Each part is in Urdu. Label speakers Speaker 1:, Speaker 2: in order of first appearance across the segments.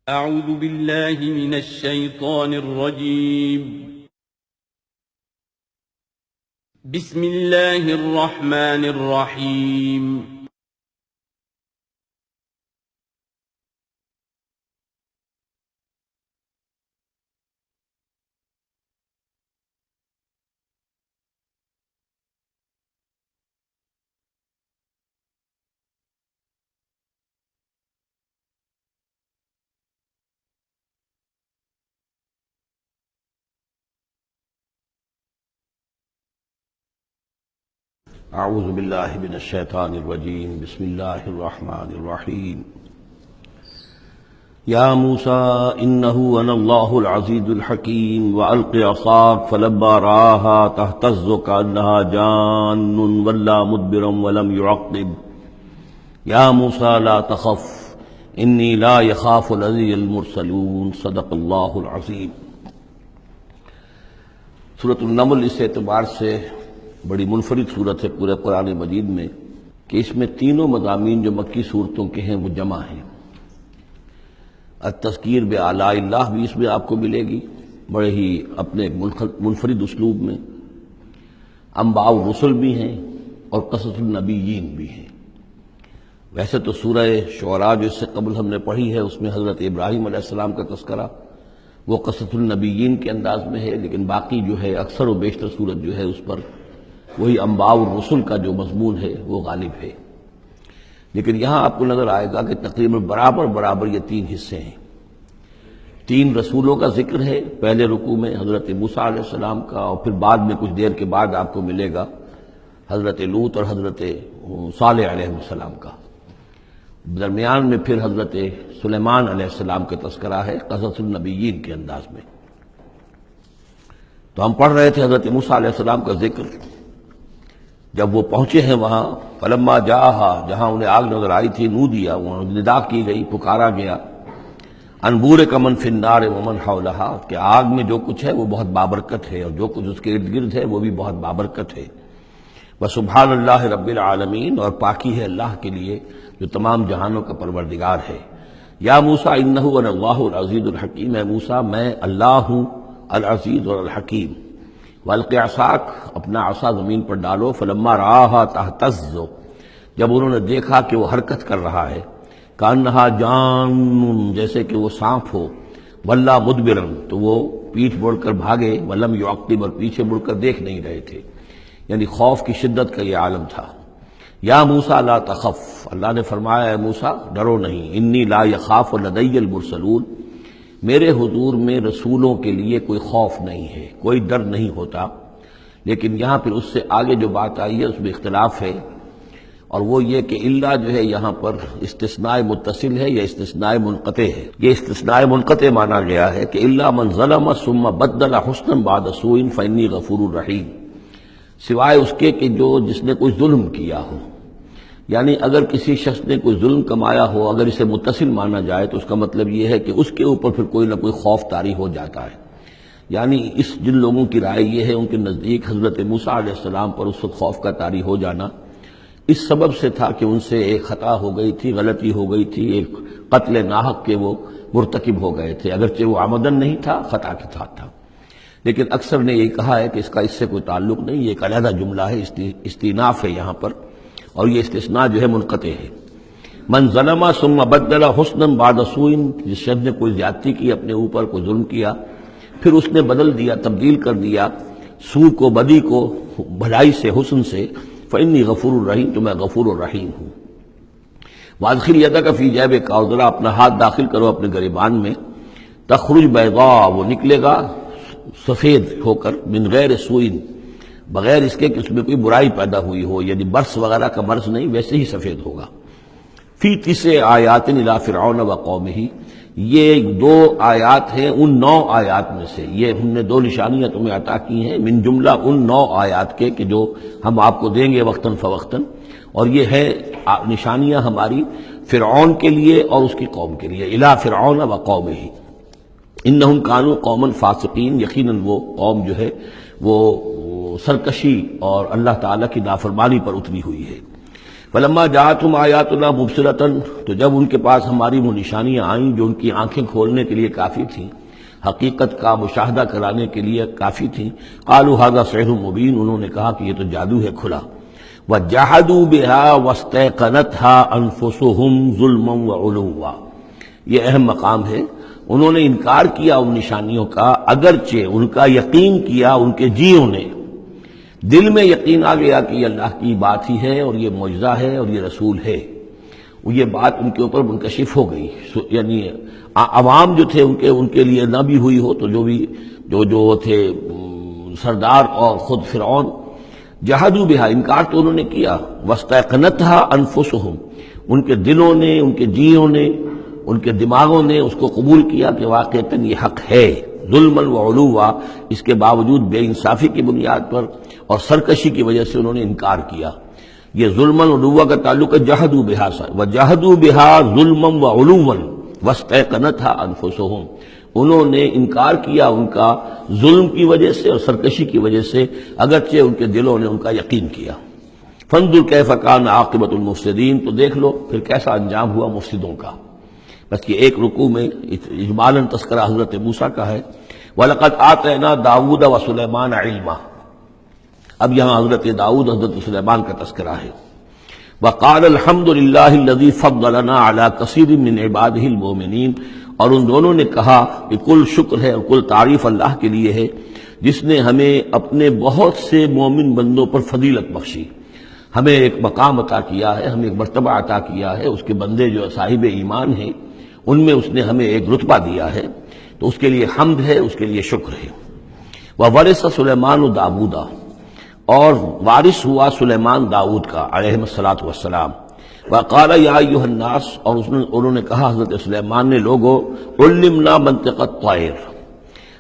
Speaker 1: أعوذ بالله من الشيطان الرجيم. بسم الله الرحمن الرحيم.
Speaker 2: اعوذ باللہ من الشیطان الرجیم بسم اللہ الرحمن الرحیم یا موسیٰ انہ انا اللہ العزیز الحکیم والق عصاک فلما رآها تہتز کأنها جان ولا مدبرا ولم يعقب یا موسیٰ لا تخف انی لا یخاف لدی المرسلون صدق اللہ العظیم۔ سورۃ النمل اس اعتبار سے بڑی منفرد صورت ہے پورے قرآن مجید میں کہ اس میں تینوں مضامین جو مکی صورتوں کے ہیں وہ جمع ہیں۔ التذکیر بآلاء اللہ بھی اس میں آپ کو ملے گی بڑے ہی اپنے منفرد اسلوب میں، انباء الرسل بھی ہیں اور قصص النبیین بھی ہیں۔ ویسے تو سورہ شعراء جو اس سے قبل ہم نے پڑھی ہے اس میں حضرت ابراہیم علیہ السلام کا تذکرہ وہ قصص النبیین کے انداز میں ہے، لیکن باقی جو ہے اکثر و بیشتر صورت جو ہے اس پر وہی انباء الرسل کا جو مضمون ہے وہ غالب ہے۔ لیکن یہاں آپ کو نظر آئے گا کہ تقریباً برابر یہ تین حصے ہیں۔ تین رسولوں کا ذکر ہے پہلے رکوع میں، حضرت موسیٰ علیہ السلام کا، اور پھر بعد میں کچھ دیر کے بعد آپ کو ملے گا حضرت لوط اور حضرت صالح علیہ السلام کا۔ درمیان میں پھر حضرت سلیمان علیہ السلام کا تذکرہ ہے قصص النبیین کے انداز میں۔ تو ہم پڑھ رہے تھے حضرت موسیٰ علیہ السلام کا ذکر، جب وہ پہنچے ہیں وہاں فلما جاہا، جہاں انہیں آگ نظر آئی تھی، نودیا، وہاں ندا کی گئی، پکارا گیا، ان بورک من فی النار ومن حولہا، کہ آگ میں جو کچھ ہے وہ بہت بابرکت ہے اور جو کچھ اس کے ارد گرد ہے وہ بھی بہت بابرکت ہے۔ وسبحان اللہ رب العالمین، اور پاکی ہے اللہ کے لیے جو تمام جہانوں کا پروردگار ہے۔ یا موسیٰ انہ انا اللہ العزیز الحکیم، اے موسیٰ میں اللہ ہوں العزیز اور الحکیم۔ والق عصاک، اپنا عصا زمین پر ڈالو، فلما رآها تہتز، جب انہوں نے دیکھا کہ وہ حرکت کر رہا ہے، کأنہا جان، جیسے کہ وہ سانپ ہو، ولا مدبرا، تو وہ پیٹھ موڑ کر بھاگے، ولم یعقب، اور پیچھے مڑ کر دیکھ نہیں رہے تھے، یعنی خوف کی شدت کا یہ عالم تھا۔ یا موسیٰ لا تخف، اللہ نے فرمایا اے موسیٰ ڈرو نہیں، انی لا یخاف لدی المرسلون، میرے حضور میں رسولوں کے لیے کوئی خوف نہیں ہے، کوئی ڈر نہیں ہوتا۔ لیکن یہاں پھر اس سے آگے جو بات آئی ہے اس میں اختلاف ہے، اور وہ یہ کہ الا جو ہے یہاں پر استثناء متصل ہے یا استثناء منقطع ہے۔ یہ استثناء منقطع مانا گیا ہے کہ الا من ظلم ثم بدل حسنا بعد سوء فانی غفور رحیم، سوائے اس کے کہ جس نے کوئی ظلم کیا ہو، یعنی اگر کسی شخص نے کوئی ظلم کمایا ہو، اگر اسے متصل مانا جائے تو اس کا مطلب یہ ہے کہ اس کے اوپر پھر کوئی نہ کوئی خوف طاری ہو جاتا ہے۔ یعنی جن لوگوں کی رائے یہ ہے ان کے نزدیک حضرت موسیٰ علیہ السلام پر اس وقت خوف کا طاری ہو جانا اس سبب سے تھا کہ ان سے ایک خطا ہو گئی تھی، غلطی ہو گئی تھی، ایک قتل ناحق کے وہ مرتکب ہو گئے تھے، اگرچہ وہ عمدن نہیں تھا، خطا کے ساتھ تھا۔ لیکن اکثر نے یہ کہا ہے کہ اس کا اس سے کوئی تعلق نہیں، یہ ایک علیحدہ جملہ ہے، استیناف ہے یہاں پر، اور یہ استثناء جو ہے منقطع ہے۔ من ظلم ثم بدل حسنا بعد سوء، جس شخص نے کوئی زیادتی کی اپنے اوپر، کوئی ظلم کیا، پھر اس نے بدل دیا، تبدیل کر دیا سوء کو، بدی کو، بھلائی سے، حسن سے، فانی غفور الرحیم، تو میں غفور الرحیم ہوں۔ وادخل یدک فی جیبک، اور ذرا اپنا ہاتھ داخل کرو اپنے گریبان میں، تخرج بیضاء، وہ نکلے گا سفید ہو کر، من غیر سوء، بغیر اس کے کہ اس میں کوئی برائی پیدا ہوئی ہو، یعنی برس وغیرہ کا برس نہیں، ویسے ہی سفید ہوگا۔ فی 9 آیات الی فرعون وقومہ، یہ 2 آیات ہیں ان 9 آیات میں سے، یہ ہم نے 2 نشانیاں تمہیں عطا کی ہیں من جملہ ان 9 آیات کے کہ جو ہم آپ کو دیں گے وقتاً فوقتاً، اور یہ ہے نشانیاں ہماری فرعون کے لیے اور اس کی قوم کے لیے، الی فرعون وقومہ انہم کانوا قوما فاسقین، یقیناً وہ قوم جو ہے وہ سرکشی اور اللہ تعالیٰ کی نافرمانی پر اتری ہوئی ہے۔ فلما جاءتهم آیاتنا مبصرۃ، تو جب ان کے پاس ہماری وہ نشانیاں آئیں جو ان کی آنکھیں کھولنے کے لیے کافی تھیں، حقیقت کا مشاہدہ کرانے کے لیے کافی تھیں، قالوا ھذا سحر مبین، انہوں نے کہا کہ یہ تو جادو ہے کھلا، وجحدوا بها واستيقنتها انفسهم ظلما وعلوا، یہ اہم مقام ہے، انہوں نے انکار کیا ان نشانیوں کا اگرچہ ان کا یقین کیا ان کے جیوں نے، دل میں یقین آ گیا کہ یہ اللہ کی بات ہی ہے اور یہ معجزہ ہے اور یہ رسول ہے، یہ بات ان کے اوپر منکشف ہو گئی، یعنی عوام جو تھے ان کے لیے نہ بھی ہوئی ہو تو جو تھے سردار اور خود فرعون، جہدوا بہا، انکار تو انہوں نے کیا، واستيقنتها انفسهم، ان کے دلوں نے، ان کے جیوں نے، ان کے دماغوں نے اس کو قبول کیا کہ واقعتاً یہ حق ہے، ظلما وعلوا، اس کے باوجود بے انصافی کی بنیاد پر اور سرکشی کی وجہ سے انہوں نے انکار کیا۔ یہ ظلما وعلوا کا تعلق ہے جہدوا بہا سے، وجہدوا بہا ظلما وعلوا واستيقنتها انفسهم، انہوں نے انکار کیا ان کا ظلم کی وجہ سے اور سرکشی کی وجہ سے، اگرچہ ان کے دلوں نے ان کا یقین کیا۔ فانظر کیف کان عاقبۃ المفسدین، تو دیکھ لو پھر کیسا انجام ہوا مفسدوں کا۔ بس یہ ایک رکوع میں اجمالاً تذکرہ حضرت موسیٰ کا ہے، وَلَقَدْ آتَيْنَا دَاوُودَ وَسُلَيْمَانَ عِلْمًا، اب یہاں حضرت داؤد حضرت سلیمان کا تذکرہ ہے۔ وَقَالَ الْحَمْدُ لِلَّهِ الَّذِي فَضَّلَنَا عَلَى كَثِيرٍ مِّنْ عِبَادِهِ الْمُؤْمِنِينَ، اور ان دونوں نے کہا کہ کل شکر ہے اور کل تعریف اللہ کے لیے ہے جس نے ہمیں اپنے بہت سے مومن بندوں پر فضیلت بخشی، ہمیں ایک مقام عطا کیا ہے، ہمیں ایک مرتبہ عطا کیا ہے، اس کے بندے جو صاحب ایمان ہیں ان میں اس نے ہمیں ایک رتبہ دیا ہے، تو اس کے لیے حمد ہے، اس کے لیے شکر ہے۔ وَوَرِثَ سُلَيْمَانُ دَاوُودَ، اور وارث ہوا سلیمان داؤد کا علیہ الصلاۃ والسلام۔ وقال یا ایھا الناس، اور انہوں نے کہا حضرت سلیمان نے، لوگو علمنا منطق الطیر،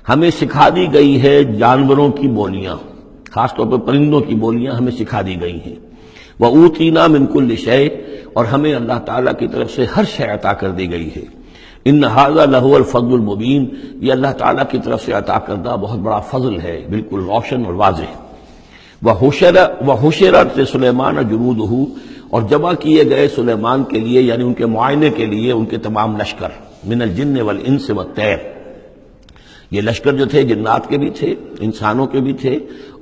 Speaker 2: ہمیں سکھا دی گئی ہے جانوروں کی بولیاں، خاص طور پر پرندوں کی بولیاں ہمیں سکھا دی گئی ہیں، وَأُوتِینَا مِن كُلِّ شَیْءٍ، اور ہمیں اللہ تعالیٰ کی طرف سے ہر شے عطا کر دی گئی ہے، ان ھذا لَھُوَ الْفَضْلُ الْمُبِین، یہ اللہ تعالیٰ کی طرف سے عطا کردہ بہت بڑا فضل ہے، بالکل روشن اور واضح۔ وَحُشِرَتْ لِسُلَیمَانَ جُنُودُهُ، اور جمع کیے گئے سلیمان کے لیے یعنی ان کے معائنے کے لیے ان کے تمام لشکر، من الجن والانس والطیر، یہ لشکر جو تھے جنات کے بھی تھے، انسانوں کے بھی تھے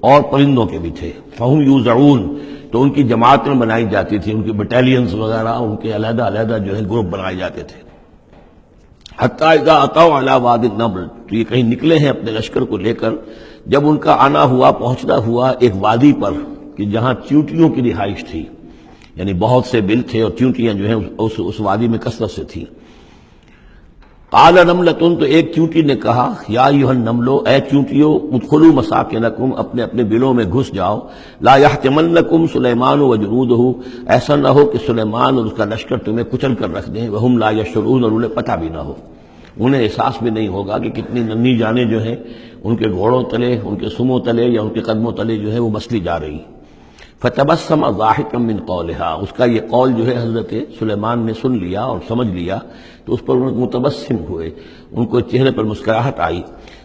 Speaker 2: اور پرندوں کے بھی تھے، فہم یوزعون، تو ان کی جماعتیں بنائی جاتی تھی، ان کی بٹالینز وغیرہ، ان کے علیحدہ علیحدہ جو ہے گروپ بنائے جاتے تھے۔ حتیٰ اذا اتوا علی وادی النمل، تو یہ کہیں نکلے ہیں اپنے لشکر کو لے کر، جب ان کا آنا ہوا، پہنچنا ہوا ایک وادی پر کہ جہاں چیونٹیوں کی رہائش تھی، یعنی بہت سے بل تھے اور چیونٹیاں جو ہیں اس وادی میں کثرت سے تھیں۔ قال نملۃ، تو ایک چیونٹی نے کہا، یا ایھا النمل، اے چیونٹیوں، ادخلوا مساکنکم، اپنے اپنے بلوں میں گھس جاؤ، لا یحطمنکم سلیمان وجنودہ، ایسا نہ ہو کہ سلیمان اور اس کا لشکر تمہیں کچل کر رکھ دیں، وہم لا یشعرون، اور انہیں پتہ بھی نہ ہو، انہیں احساس بھی نہیں ہوگا کہ کتنی ننھی جانیں جو ہیں ان کے گھوڑوں تلے، ان کے سموں تلے یا ان کے قدموں تلے جو ہے وہ مسلی جا رہی۔ فتبسم ضاحکا من قولها، اس کا یہ قول جو ہے حضرت سلیمان نے سن لیا اور سمجھ لیا تو اس پر انہیں متبسم ہوئے، ان کو چہرے پر مسکراہٹ آئی۔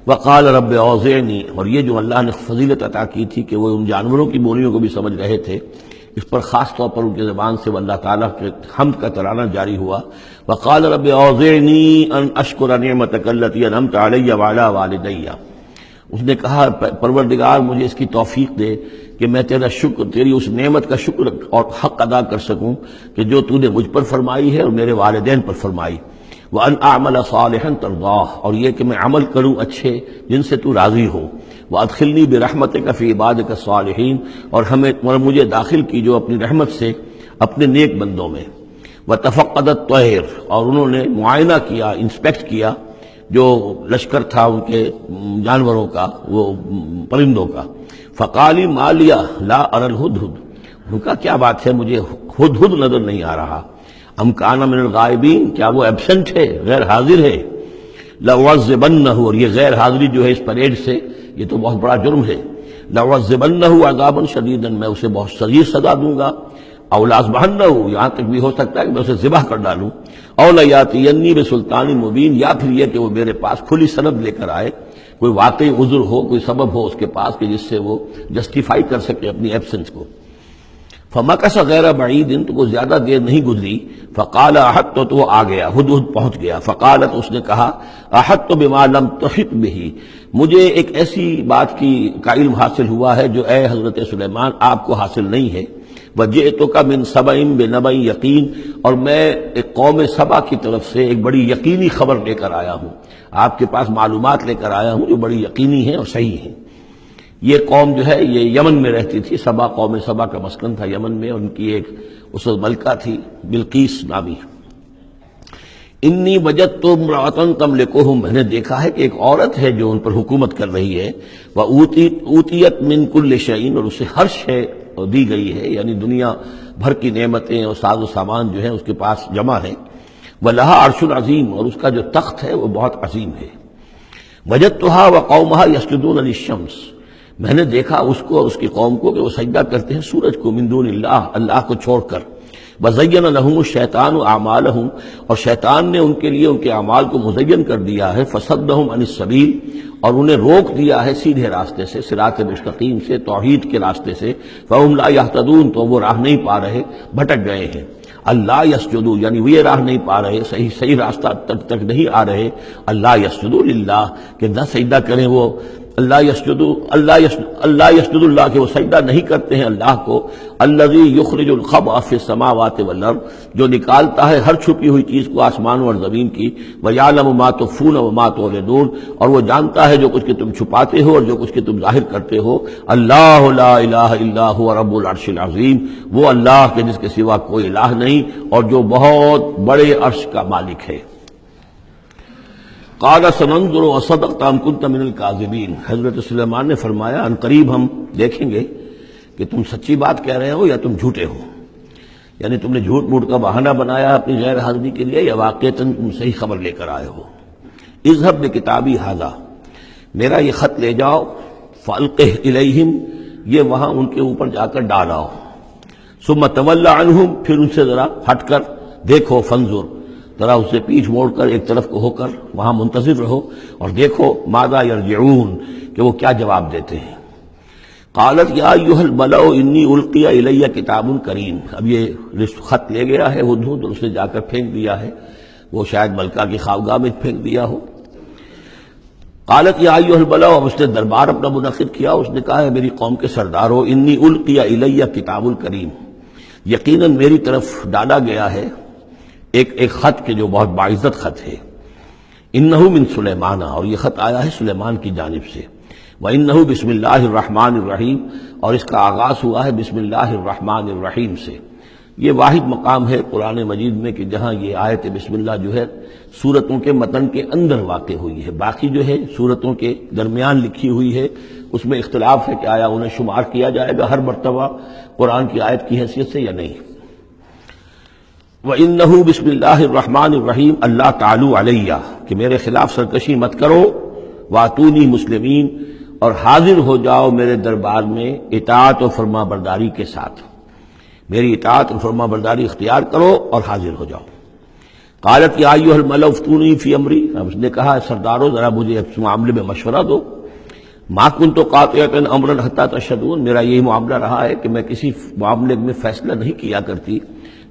Speaker 2: وقال رب اوزعنی، اور یہ جو اللہ نے فضیلت عطا کی تھی کہ وہ ان جانوروں کی بولیوں کو بھی سمجھ رہے تھے، اس پر خاص طور پر ان کی زبان سے وہ اللہ تعالیٰ کے حمد کا ترانہ جاری ہوا۔ وقال رب اوزعنی ان اشکر نعمتک التی انعمت علی وعلی والدی، اس نے کہا پروردگار مجھے اس کی توفیق دے کہ میں تیرا شکر، تیری اس نعمت کا شکر اور حق ادا کر سکوں کہ جو تو نے مجھ پر فرمائی ہے اور میرے والدین پر فرمائی۔ وَأَنْ أَعْمَلَ صَالِحًا تَرْضَاهُ، اور یہ کہ میں عمل کروں اچھے جن سے تو راضی ہو۔ وَأَدْخِلْنِي بِرَحْمَتِكَ فِي عِبَادِكَ الصَّالِحِينَ، اور مجھے داخل کیجو اپنی رحمت سے اپنے نیک بندوں میں۔ وَتَفَقَّدَ الطَّيْرَ، اور انہوں نے معائنہ کیا، انسپیکٹ کیا جو لشکر تھا ان کے جانوروں کا، وہ پرندوں کا۔ فقال ما لي لا ارى الهدهد، ان کا کیا بات ہے مجھے ہدہد نظر نہیں آ رہا۔ ام کان من الغائبین، کیا وہ ایبسنٹ ہے، غیر حاضر ہے۔ لأعذبنہ، اور یہ غیر حاضری جو ہے اس پریڈ سے یہ تو بہت بڑا جرم ہے۔ لأعذبنہ عذابا شدیدا، میں اسے بہت شدید سزا دوں گا۔ او لأذبحنہ، یہاں تک بھی ہو سکتا ہے کہ میں اسے ذبح کر ڈالوں۔ او لیاتینی بسلطان مبین، یا پھر یہ کہ وہ میرے پاس کھلی سند لے کر آئے، کوئی واقعی عذر ہو، کوئی سبب ہو اس کے پاس کہ جس سے وہ جسٹیفائی کر سکے اپنی ایبسنس کو۔ فمکث غیر بعید، تو وہ زیادہ دیر نہیں گزری، فقال احط، تو وہ آ گیا، ہدہد پہنچ گیا، فقالت، اس نے کہا احط بما لم تحط به، مجھے ایک ایسی بات کا علم حاصل ہوا ہے جو اے حضرت سلیمان آپ کو حاصل نہیں ہے، وجئتک من سبأ بنبأ یقین، اور میں ایک قوم سبا کی طرف سے ایک بڑی یقینی خبر لے کر آیا ہوں، آپ کے پاس معلومات لے کر آیا ہوں جو بڑی یقینی ہیں اور صحیح ہیں۔ یہ قوم جو ہے یہ یمن میں رہتی تھی، سبا، قوم سبا کا مسکن تھا یمن میں، ان کی ایک اس وقت ملکہ تھی بلقیس نامی۔ انی وجدت امرأۃ تملکہم، میں نے دیکھا ہے کہ ایک عورت ہے جو ان پر حکومت کر رہی ہے، وأوتیت من کل شیء، اور اسے ہر شے دی گئی ہے، یعنی دنیا بھر کی نعمتیں اور ساز و سامان جو ہیں اس کے پاس جمع ہے، وَلَهَا عَرْشٌ عَظِيمٌ، اور اس کا جو تخت ہے وہ بہت عظیم ہے، وجدتها وقومها يسجدون للشمس، میں نے دیکھا اس کو اور اس کی قوم کو کہ وہ سجدہ کرتے ہیں سورج کو، من دون اللہ، اللہ کو چھوڑ کر، وَزَيَّنَ لَهُمُ الشَّيْطَانُ أَعْمَالَهُمْ، اور شیطان نے ان کے لیے ان کے اعمال کو مزین کر دیا ہے، فَصَدَّهُمْ عَنِ السَّبِيلِ، اور انہیں روک دیا ہے سیدھے راستے سے، صراط مستقیم سے، توحید کے راستے سے، فَهُمْ لَا يَهْتَدُونَ، تو وہ راہ نہیں پا رہے، بھٹک گئے ہیں، اللہ یسجدوا، یعنی وہ یہ راہ نہیں پا رہے، صحیح راستہ تک نہیں آ رہے، اللہ یسجدوا للہ، کہ نہ سجدہ کریں وہ، اللہ یسجد اللہ، کہ وہ سجدہ نہیں کرتے ہیں اللہ کو، الذی یخرج الخبء فی السماوات والارض، جو نکالتا ہے ہر چھپی ہوئی چیز کو آسمانوں اور زمین کی، ویعلم ما تخفون وما تعلنون، اور وہ جانتا ہے جو کچھ کہ تم چھپاتے ہو اور جو کچھ کہ تم ظاہر کرتے ہو، اللہ لا الہ الا هو رب العرش العظیم، وہ اللہ کے جس کے سوا کوئی الہ نہیں اور جو بہت بڑے عرش کا مالک ہے۔ قال سننظر اصدقت ام كنت من الكاذبین، حضرت سلیمان نے فرمایا ان قریب ہم دیکھیں گے کہ تم سچی بات کہہ رہے ہو یا تم جھوٹے ہو، یعنی تم نے جھوٹ موٹ کا بہانہ بنایا اپنی غیر حاضری کے لیے یا واقعتاً تم صحیح خبر لے کر آئے ہو۔ اذهب بکتابی ھذا، میرا یہ خط لے جاؤ، فالقہ الیہم، یہ وہاں ان کے اوپر جا کر ڈالاؤ، ثم تول عنہم، پھر ان سے ذرا ہٹ کر دیکھو، فانظر، ذرا اس سے پیٹھ موڑ کر ایک طرف کو ہو کر وہاں منتظر رہو اور دیکھو، ماذا یرجعون، کہ وہ کیا جواب دیتے ہیں۔ قالت یا ایھا الملأ انی القی الی کتاب کریم، اب یہ خط لے گیا ہے ہدہد اور اس نے جا کر پھینک دیا ہے، وہ شاید ملکہ کی خوابگاہ میں پھینک دیا ہو۔ قالت یا ایھا الملأ، اب اس نے دربار اپنا منعقد کیا، اس نے کہا ہے میری قوم کے سردارو، انی القی الی کتاب کریم، یقیناً میری طرف ڈالا گیا ہے ایک خط کے جو بہت باعزت خط ہے، انہو من سلیمان، اور یہ خط آیا ہے سلیمان کی جانب سے، وانہو بسم اللہ الرحمن الرحیم، اور اس کا آغاز ہوا ہے بسم اللہ الرحمن الرحیم سے۔ یہ واحد مقام ہے قرآن مجید میں کہ جہاں یہ آیت بسم اللہ جو ہے سورتوں کے متن کے اندر واقع ہوئی ہے، باقی جو ہے سورتوں کے درمیان لکھی ہوئی ہے، اس میں اختلاف ہے کہ آیا انہیں شمار کیا جائے گا ہر مرتبہ قرآن کی آیت کی حیثیت سے یا نہیں۔ وَإِنَّهُ بسم اللہ الرحمن الرحیم اللہ تعالی علیہ، کہ میرے خلاف سرکشی مت کرو، وَأْتُونِي مسلمین، اور حاضر ہو جاؤ میرے دربار میں اطاعت و فرما برداری کے ساتھ، میری اطاعت اور فرما برداری اختیار کرو اور حاضر ہو جاؤ۔ قالت یا ایھا الملأ افتونی فی امری، اب اس نے کہا سردارو ذرا مجھے اس معاملے میں مشورہ دو، ما کنت قاطعۃ امرا حتی تشہدون، میرا یہی معاملہ رہا ہے کہ میں کسی معاملے میں فیصلہ نہیں کیا کرتی،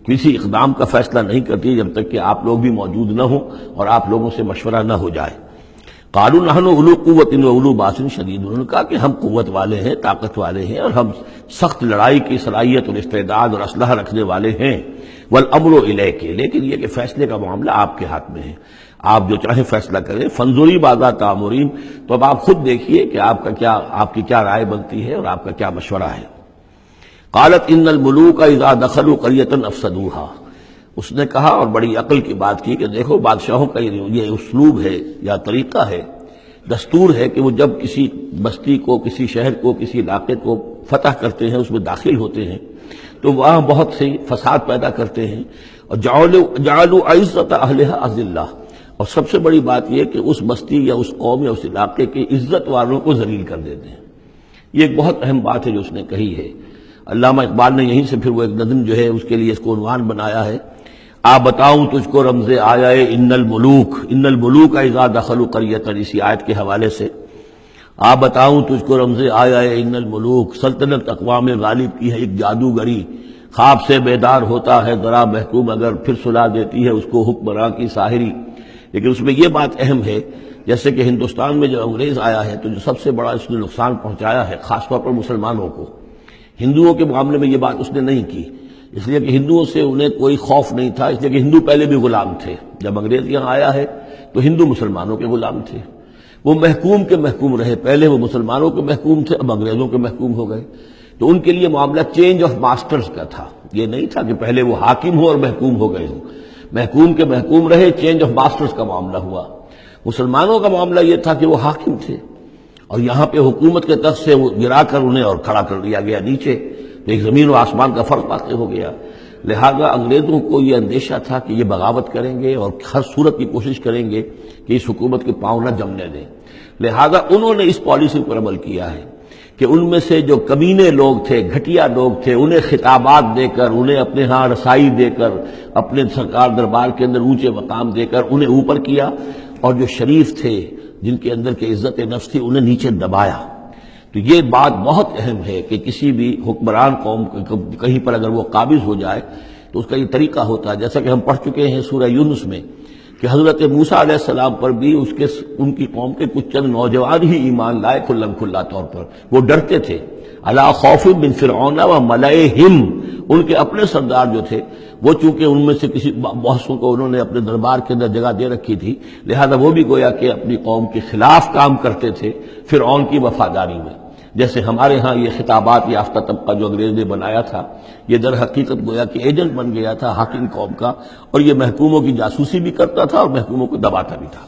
Speaker 2: کسی اقدام کا فیصلہ نہیں کرتی جب تک کہ آپ لوگ بھی موجود نہ ہوں اور آپ لوگوں سے مشورہ نہ ہو جائے۔ قالوا نحن اولو قوت و اولو باس شدید، انہوں نے کہا کہ ہم قوت والے ہیں، طاقت والے ہیں، اور ہم سخت لڑائی کی صلاحیت اور استعداد اور اسلحہ رکھنے والے ہیں، والامر الیک، لیکن یہ کہ فیصلے کا معاملہ آپ کے ہاتھ میں ہے، آپ جو چاہیں فیصلہ کریں، فانظری ماذا تأمرین، تو اب آپ خود دیکھیے کہ آپ کی کیا رائے بنتی ہے اور آپ کا کیا مشورہ ہے۔ قالت ان الملوک اذا دخلوا قریۃ افسدوها، اس نے کہا اور بڑی عقل کی بات کی کہ دیکھو بادشاہوں کا یہ اسلوب ہے یا طریقہ ہے، دستور ہے کہ وہ جب کسی بستی کو، کسی شہر کو، کسی علاقے کو فتح کرتے ہیں، اس میں داخل ہوتے ہیں تو وہاں بہت سے فساد پیدا کرتے ہیں، اور جعلوا عزت اہلها اذلہ، اور سب سے بڑی بات یہ کہ اس بستی یا اس قوم یا اس علاقے کے عزت والوں کو ذلیل کر دیتے ہیں۔ یہ ایک بہت اہم بات ہے جو اس نے کہی ہے۔ علامہ اقبال نے یہیں سے پھر وہ ایک نظم جو ہے اس کے لیے اس کو عنوان بنایا ہے، آ بتاؤں تجھ کو رمز آیا ان الملوک اذا دخلوا قریۃ، اسی آیت کے حوالے سے آ بتاؤں تجھ کو رمز آیا ان الملوک، سلطنت اقوام غالب کی ہے ایک جادوگری، خواب سے بیدار ہوتا ہے ذرا محکوم اگر پھر سلا دیتی ہے اس کو حکمراں کی ساحری. لیکن اس میں یہ بات اہم ہے جیسے کہ ہندوستان میں جب انگریز آیا ہے تو جو سب سے بڑا اس نے نقصان پہنچایا ہے خاص طور پر مسلمانوں کو. ہندوؤں کے معاملے میں یہ بات اس نے نہیں کی اس لیے کہ ہندوؤں سے انہیں کوئی خوف نہیں تھا، اس لیے کہ ہندو پہلے بھی غلام تھے. جب انگریز یہاں آیا ہے تو ہندو مسلمانوں کے غلام تھے، وہ محکوم کے محکوم رہے. پہلے وہ مسلمانوں کے محکوم تھے، اب انگریزوں کے محکوم ہو گئے. تو ان کے لیے معاملہ چینج آف ماسٹرز کا تھا. یہ نہیں تھا کہ پہلے وہ حاکم ہو اور محکوم ہو گئے ہوں، محکوم کے محکوم رہے. چینج آف ماسٹرز کا معاملہ ہوا. مسلمانوں کا معاملہ یہ تھا کہ وہ حاکم تھے اور یہاں پہ حکومت کے تخت سے وہ گرا کر انہیں اور کھڑا کر دیا گیا نیچے. تو ایک زمین و آسمان کا فرق واقع ہو گیا. لہذا انگریزوں کو یہ اندیشہ تھا کہ یہ بغاوت کریں گے اور ہر صورت کی کوشش کریں گے کہ اس حکومت کے پاؤں نہ جمنے دیں. لہذا انہوں نے اس پالیسی پر عمل کیا ہے کہ ان میں سے جو کمینے لوگ تھے، گھٹیا لوگ تھے، انہیں خطابات دے کر، انہیں اپنے ہاں رسائی دے کر، اپنے سرکار دربار کے اندر اونچے مقام دے کر انہیں اوپر کیا، اور جو شریف تھے جن کے اندر کے عزت نفس تھی انہیں نیچے دبایا. تو یہ بات بہت اہم ہے کہ کسی بھی حکمران قوم کہیں پر اگر وہ قابض ہو جائے تو اس کا یہ طریقہ ہوتا ہے. جیسا کہ ہم پڑھ چکے ہیں سورہ یونس میں کہ حضرت موسیٰ علیہ السلام پر بھی ان کی قوم کے کچھ چند نوجوان ہی ایمان لائے کھلم کھلا طور پر. وہ ڈرتے تھے. الا خوف من فرعون و ملئہم، ان کے اپنے سردار جو تھے وہ چونکہ ان میں سے کسی بہتوں کو انہوں نے اپنے دربار کے اندر جگہ دے رکھی تھی، لہذا وہ بھی گویا کہ اپنی قوم کے خلاف کام کرتے تھے فرعون کی وفاداری میں. جیسے ہمارے ہاں یہ خطابات یافتہ طبقہ جو انگریز نے بنایا تھا یہ در حقیقت گویا کہ ایجنٹ بن گیا تھا حاکم قوم کا، اور یہ محکوموں کی جاسوسی بھی کرتا تھا اور محکوموں کو دباتا بھی تھا.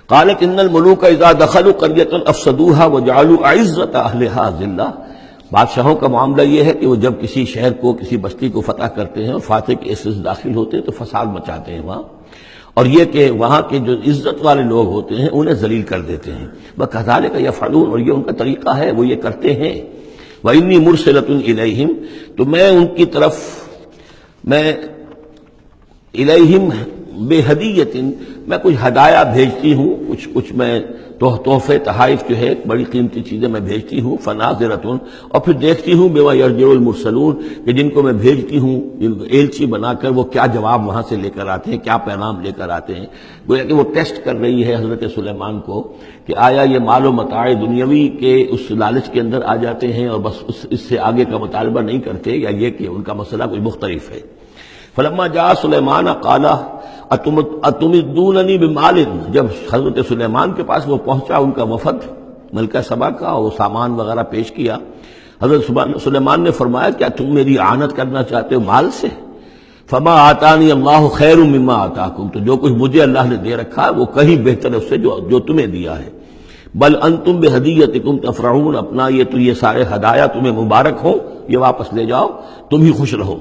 Speaker 2: قالت ان الملوک اذا دخلوا قرية افسدوها وجعلوا اعزة اهلها ذلة. بادشاہوں کا معاملہ یہ ہے کہ وہ جب کسی شہر کو کسی بستی کو فتح کرتے ہیں اور فاتح کے ایسے داخل ہوتے ہیں تو فساد مچاتے ہیں وہاں، اور یہ کہ وہاں کے جو عزت والے لوگ ہوتے ہیں انہیں ذلیل کر دیتے ہیں. وَكَذَلِكَ يَفْعَلُونَ، اور یہ ان کا طریقہ ہے، وہ یہ کرتے ہیں. وَإِنِّي مُرْسِلَةٌ إِلَيْهِمْ، تو میں ان کی طرف إِلَيْهِمْ بِهَدِيَّةٍ، میں کچھ ہدایہ بھیجتی ہوں، کچھ میں تحفے تحائف جو ہے بڑی قیمتی چیزیں میں بھیجتی ہوں. فَنَاظِرَةٌ، اور پھر دیکھتی ہوں بِمَا يَرْجِعُ الْمُرْسَلُونَ، کہ جن کو میں بھیجتی ہوں ایلچی بنا کر وہ کیا جواب وہاں سے لے کر آتے ہیں، کیا پیغام لے کر آتے ہیں. گویا کہ وہ ٹیسٹ کر رہی ہے حضرت سلیمان کو کہ آیا یہ مال و متاع دنیاوی کے اس لالچ کے اندر آ جاتے ہیں اور بس اس سے آگے کا مطالبہ نہیں کرتے، یا یہ کہ ان کا مسئلہ کوئی مختلف ہے. فلما جاء سلیمان قال اتمدوننی بمال، جب حضرت سلیمان کے پاس وہ پہنچا ان کا وفد ملکہ سبا کا، اور وہ سامان وغیرہ پیش کیا، حضرت سلیمان نے فرمایا کیا تم میری اعانت کرنا چاہتے ہو مال سے؟ فما آتانی اللہ خیر مما آتاکم، تو جو کچھ مجھے اللہ نے دے رکھا ہے وہ کہیں بہتر ہے اس سے جو تمہیں دیا ہے. بل انتم بہدیتکم تفرحون، اپنا یہ سارے ہدایہ تمہیں مبارک ہو، یہ واپس لے جاؤ، تم ہی خوش رہو.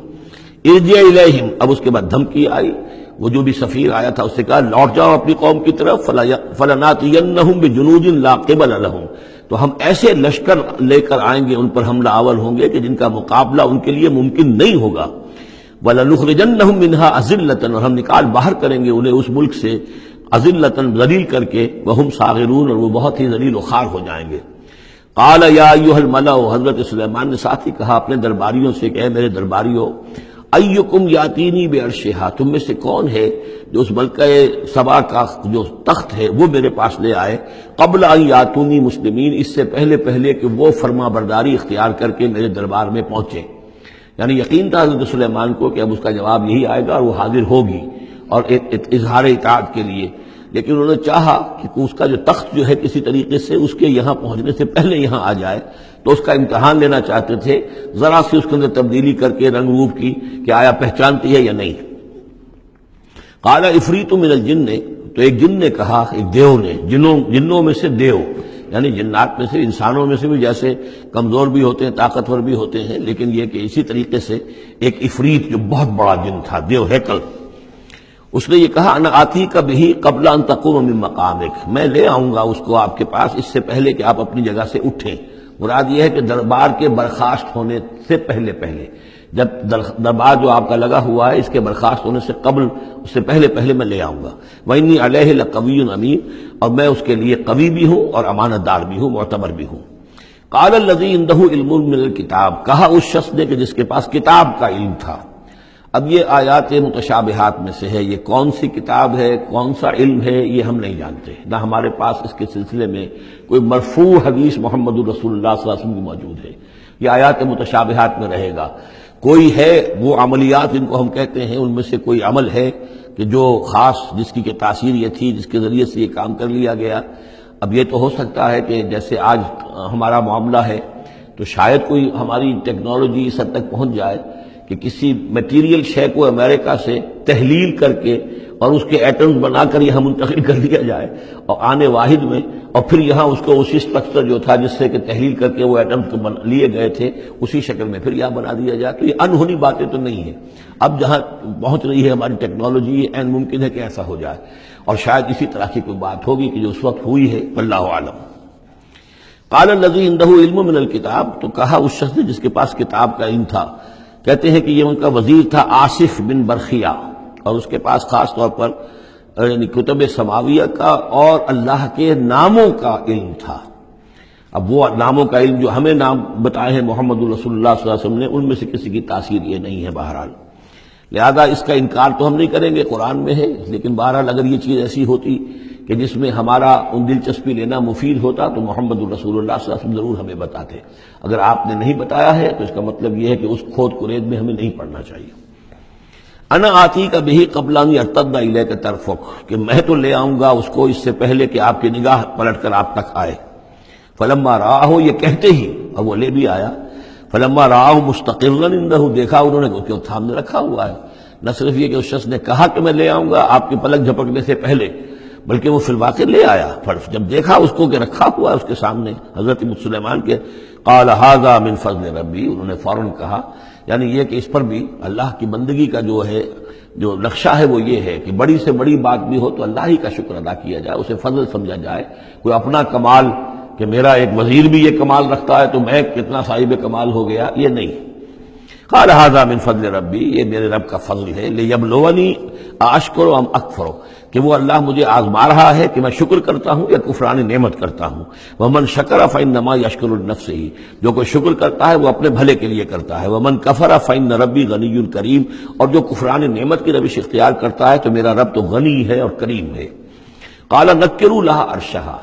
Speaker 2: ارجع الیہم، اب اس کے بعد دھمکی آئی. وہ جو بھی سفیر آیا تھا اس سے کہا لوٹ جاؤ اپنی قوم کی طرف. فلناتینہم بجنود لا قبل لہم، تو ہم ایسے لشکر لے کر آئیں گے ان پر حملہ آور ہوں گے کہ جن کا مقابلہ ان کے لیے ممکن نہیں ہوگا. وَلَنُخْرِجَنَّهُم مِّنْهَا أَذِلَّةً، اور ہم نکال باہر کریں گے انہیں اس ملک سے أَذِلَّةً، ذلیل کر کے، وَهُمْ صَاغِرُونَ، اور وہ بہت ہی ذلیل و خوار ہو جائیں گے. قَالَ يَا أَيُّهَا الْمَلَأُ، حضرت سلیمان نے ساتھ ہی کہا اپنے درباریوں سے کہ اے میرے درباریوں، أَيُّكُمْ يَأْتِينِي بِعَرْشِهَا، تم میں سے کون ہے جو اس ملکہ سبا کا جو تخت ہے وہ میرے پاس لے آئے، قبل أن يأتوني مسلمین، اس سے پہلے کہ وہ فرما برداری اختیار کر کے میرے دربار میں پہنچے. یعنی یقین تھا حضرت سلیمان کو کہ اب اس کا جواب یہی آئے گا اور وہ حاضر ہوگی اور اظہار اطاعت کے لیے. لیکن انہوں نے چاہا کہ اس کا جو تخت جو ہے کسی طریقے سے اس کے یہاں پہنچنے سے پہلے یہاں آ جائے، تو اس کا امتحان لینا چاہتے تھے ذرا سی اس کے اندر تبدیلی کر کے رنگ روپ کی کہ آیا پہچانتی ہے یا نہیں. قال عفریت من الجن، تو ایک جن نے کہا، ایک دیو نے، جنوں میں سے دیو، یعنی جنات میں سے، انسانوں میں سے بھی جیسے کمزور بھی ہوتے ہیں طاقتور بھی ہوتے ہیں، لیکن یہ کہ اسی طریقے سے ایک عفریت جو بہت بڑا جن تھا، دیو ہیکل، اس نے یہ کہا انا آتی کا بھی قبل ان تقوم من مقامک، میں لے آؤں گا اس کو آپ کے پاس اس سے پہلے کہ آپ اپنی جگہ سے اٹھیں. مراد یہ ہے کہ دربار کے برخاست ہونے سے پہلے جب دربار جو آپ کا لگا ہوا ہے اس کے برخاست ہونے سے قبل، اس سے پہلے میں لے آؤں گا. وَإِنِّي عَلَيْهِ لَقَوِيٌّ أَمِينٌ، اور میں اس کے لیے قوی بھی ہوں اور امانت دار بھی ہوں، معتبر بھی ہوں. قال الذی عندہ علم من الکتاب، کہا اس شخص نے کہ جس کے پاس کتاب کا علم تھا۔ اب یہ آیات متشابہات میں سے ہے، یہ کون سی کتاب ہے، کون سا علم ہے، یہ ہم نہیں جانتے، نہ ہمارے پاس اس کے سلسلے میں کوئی مرفوع حدیث محمد رسول اللہ صلی اللہ علیہ وسلم کی موجود ہے۔ یہ آیات متشابہات میں رہے گا۔ کوئی ہے وہ عملیات جن کو ہم کہتے ہیں، ان میں سے کوئی عمل ہے کہ جو خاص جس کی کہ تاثیر یہ تھی، جس کے ذریعے سے یہ کام کر لیا گیا۔ اب یہ تو ہو سکتا ہے کہ جیسے آج ہمارا معاملہ ہے تو شاید کوئی ہماری ٹیکنالوجی اس حد تک پہنچ جائے کہ کسی میٹیریل شے کو امریکہ سے تحلیل کر کے اور اس کے ایٹمز بنا کر یہاں منتقل کر دیا جائے، اور آنے واحد میں، اور پھر یہاں اس کو اسی اسٹرکچر جو تھا جس سے کہ تحلیل کر کے وہ ایٹمز کو لیے گئے تھے اسی شکل میں پھر یہاں بنا دیا جائے۔ تو یہ انہونی باتیں تو نہیں ہیں۔ اب جہاں پہنچ رہی ہے ہماری ٹیکنالوجی، یہ عین ممکن ہے کہ ایسا ہو جائے، اور شاید اسی طرح کی کوئی بات ہوگی کہ جو اس وقت ہوئی ہے، واللہ اعلم۔ قال الذی عندہ علم من الکتاب، تو کہا اس شخص نے جس کے پاس کتاب کا علم تھا، کہتے ہیں کہ یہ ان کا وزیر تھا آصف بن برخیہ، اور اس کے پاس خاص طور پر یعنی کتب سماویہ کا اور اللہ کے ناموں کا علم تھا۔ اب وہ ناموں کا علم جو ہمیں نام بتائے ہیں محمد رسول اللہ صلی اللہ علیہ وسلم نے، ان میں سے کسی کی تاثیر یہ نہیں ہے بہرحال، لہذا اس کا انکار تو ہم نہیں کریں گے، قرآن میں ہے، لیکن بہرحال اگر یہ چیز ایسی ہوتی کہ جس میں ہمارا ان دلچسپی لینا مفید ہوتا تو محمد الرسول اللہ صلی اللہ علیہ وسلم ضرور ہمیں بتاتے۔ اگر آپ نے نہیں بتایا ہے تو اس کا مطلب یہ ہے کہ اس کھود کرید میں ہمیں نہیں پڑھنا چاہیے۔ انا آتی کا بہی قبل ان یرتد الیک طرفک، کہ میں تو لے آؤں گا اس کو اس سے پہلے کہ آپ کی نگاہ پلٹ کر آپ تک آئے۔ فلما رآہ، یہ کہتے ہی اب وہ لے بھی آیا، فلما رآہ مستقرا عنده، دیکھا انہوں نے کہ وہ سامنے رکھا ہوا ہے۔ نہ صرف یہ کہ اس شخص نے کہا کہ میں لے آؤں گا آپ کی پلک جھپکنے سے پہلے، بلکہ وہ فی الواقع لے آیا۔ پھر جب دیکھا اس کو کہ رکھا ہوا ہے اس کے سامنے حضرت سلیمان کے، قال ھذا من فضل ربی، انہوں نے فوراً کہا، یعنی یہ کہ اس پر بھی اللہ کی بندگی کا جو ہے جو نقشہ ہے وہ یہ ہے کہ بڑی سے بڑی بات بھی ہو تو اللہ ہی کا شکر ادا کیا جائے، اسے فضل سمجھا جائے۔ کوئی اپنا کمال کہ میرا ایک وزیر بھی یہ کمال رکھتا ہے تو میں کتنا صاحب کمال ہو گیا، یہ نہیں۔ قال ھذا من فضل ربی، یہ میرے رب کا فضل ہے، لیبلونی اشکر ام اکفر، کہ وہ اللہ مجھے آزما رہا ہے کہ میں شکر کرتا ہوں یا کفران نعمت کرتا ہوں۔ ومن شکر فانما یشکر لنفسہ، جو کوئی شکر کرتا ہے وہ اپنے بھلے کے لیے کرتا ہے۔ ومن کفر فان ربی غنی کریم، اور جو کفران نعمت کی روش اختیار کرتا ہے تو میرا رب تو غنی ہے اور کریم ہے۔ قال نکروا لها عرشها،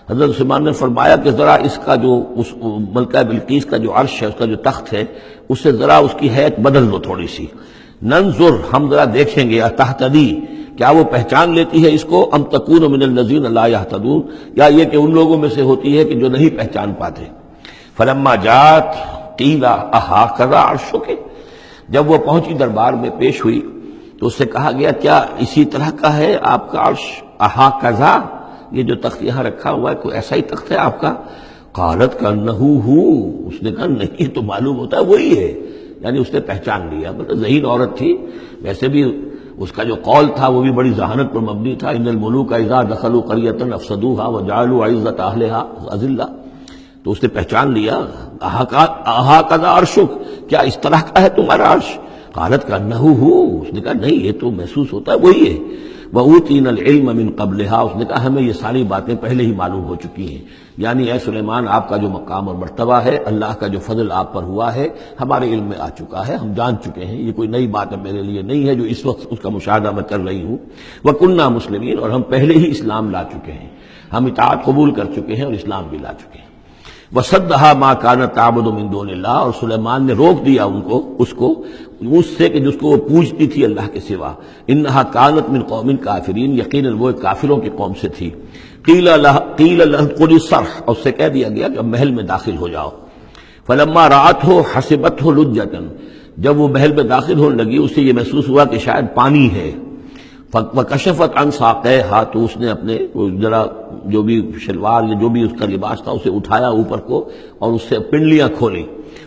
Speaker 2: حضرت سلیمان نے فرمایا کہ ذرا اس کا جو اس ملکہ بلقیس کا جو عرش ہے، اس کا جو تخت ہے، اس سے ذرا اس کی حیت بدل دو تھوڑی سی۔ ننظر، ہم ذرا دیکھیں گے، تہتدی، کیا وہ پہچان لیتی ہے اس کو، ام تکون من الذین لا یہتدون، یا یہ کہ ان لوگوں میں سے ہوتی ہے کہ جو نہیں پہچان پاتے۔ فلما جاءت قیل اھٰکذا عرشک، جب وہ پہنچی دربار میں پیش ہوئی تو اس سے کہا گیا کیا اسی طرح کا ہے آپ کا عرش، اھٰکذا، یہ جو تخت یہاں رکھا ہوا ہے کوئی ایسا ہی تخت ہے آپ کا؟ قالت کانہ ہو، اس نے کہا نہیں، تو معلوم ہوتا ہے وہی ہے، یعنی اس نے پہچان لیا۔ مطلب ذہین عورت تھی، ویسے بھی اس کا جو قول تھا وہ بھی بڑی ذہانت پر مبنی تھا، ان الملوک اذا دخلوا قریۃ افسدوها وجعلوا عزۃ اہلها اذلہ، تو اس نے پہچان لیا۔ اھٰکذا عرشک، کیا اس طرح کا ہے تمہارا عرش؟ قالت کانہ ہو، اس نے کہا نہیں، یہ تو محسوس ہوتا ہے وہی ہے۔ وَأُوتِينَا الْعِلْمَ مِنْ قَبْلِهَا، اس نے کہا ہمیں یہ ساری باتیں پہلے ہی معلوم ہو چکی ہیں، یعنی اے سلیمان آپ کا جو مقام اور مرتبہ ہے، اللہ کا جو فضل آپ پر ہوا ہے ہمارے علم میں آ چکا ہے، ہم جان چکے ہیں، یہ کوئی نئی بات اب میرے لیے نہیں ہے جو اس وقت اس کا مشاہدہ میں کر رہی ہوں۔ وَكُنَّا مُسْلِمِينَ، اور ہم پہلے ہی اسلام لا چکے ہیں، ہم اطاعت قبول کر چکے ہیں اور اسلام بھی لا چکے ہیں۔ وَصَدَّهَا مَا كَانَتْ تَعْبُدُ مِن دُونِ اللَّهِ، اور سلیمان نے روک دیا اس کو اس سے کہ جس کو وہ پوجتی تھی اللہ کے سوا۔ انہا کانت من قوم کافرین، یقیناً وہ کافروں کی قوم سے تھی۔ قیل لها ادخلی الصرح، اور اس سے کہہ دیا گیا کہ اب محل میں داخل ہو جاؤ۔ فلما رأته حسبته لجة، جب وہ محل میں داخل ہونے لگی اسے یہ محسوس ہوا کہ شاید پانی ہے۔ وکشفت عن ساقیہا، تو اس نے اپنے ذرا جو بھی شلوار یا جو بھی اس کا لباس تھا اسے اٹھایا اوپر کو اور اس سے پنڈلیاں کھولی۔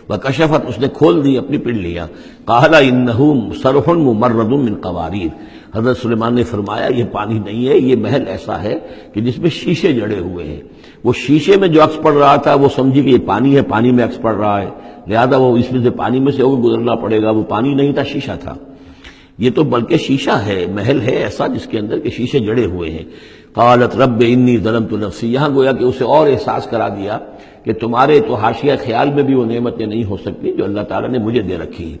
Speaker 2: وکشفت، اس نے کھول دی اپنی پنڈلیاں۔ قال انہ صرح ممرد من قواریر، حضرت سلیمان نے فرمایا یہ پانی نہیں ہے، یہ محل ایسا ہے کہ جس میں شیشے جڑے ہوئے ہیں۔ وہ شیشے میں جو عکس پڑ رہا تھا وہ سمجھی کہ یہ پانی ہے، پانی میں عکس پڑ رہا ہے، لہذا وہ اس میں سے پانی میں سے ہو گزرنا پڑے گا، وہ پانی نہیں تھا، شیشہ تھا۔ یہ تو بلکہ شیشہ ہے، محل ہے ایسا جس کے اندر کے شیشے جڑے ہوئے ہیں۔ قالت رب انی ظلمت نفسی، یہاں گویا کہ اسے اور احساس کرا دیا کہ تمہارے تو حاشیہ خیال میں بھی وہ نعمتیں نہیں ہو سکتی جو اللہ تعالیٰ نے مجھے دے رکھی ہیں۔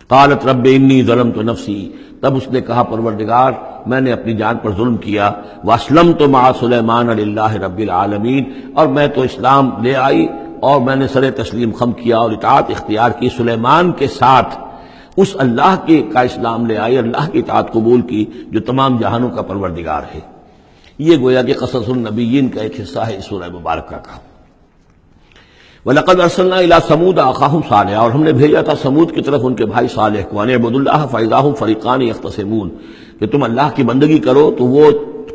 Speaker 2: قالت رب انی ظلمت نفسی، تب اس نے کہا پروردگار میں نے اپنی جان پر ظلم کیا، واسلمت مع سلیمان للہ رب العالمین، اور میں تو اسلام لے آئی اور میں نے سر تسلیم خم کیا اور اطاعت اختیار کی سلیمان کے ساتھ، اس اللہ کے کا اسلام لے آئی، اللہ کی اطاعت قبول کی جو تمام جہانوں کا پروردگار ہے۔ یہ گویا کہ قصص النبیین کا ایک حصہ ہے اس سورہ مبارکہ کا۔ وَلَقَدْ أَرْسَلْنَا إِلَىٰ ثَمُودَ أَخَاهُمْ صَالِحًا، اور ہم نے بھیجا تھا سمود کی طرف ان کے بھائی صالح کو، أَنِ اعْبُدُوا اللَّهَ فَإِذَا هُمْ فَرِيقَانِ يَخْتَصِمُونَ، کہ تم اللہ کی بندگی کرو تو وہ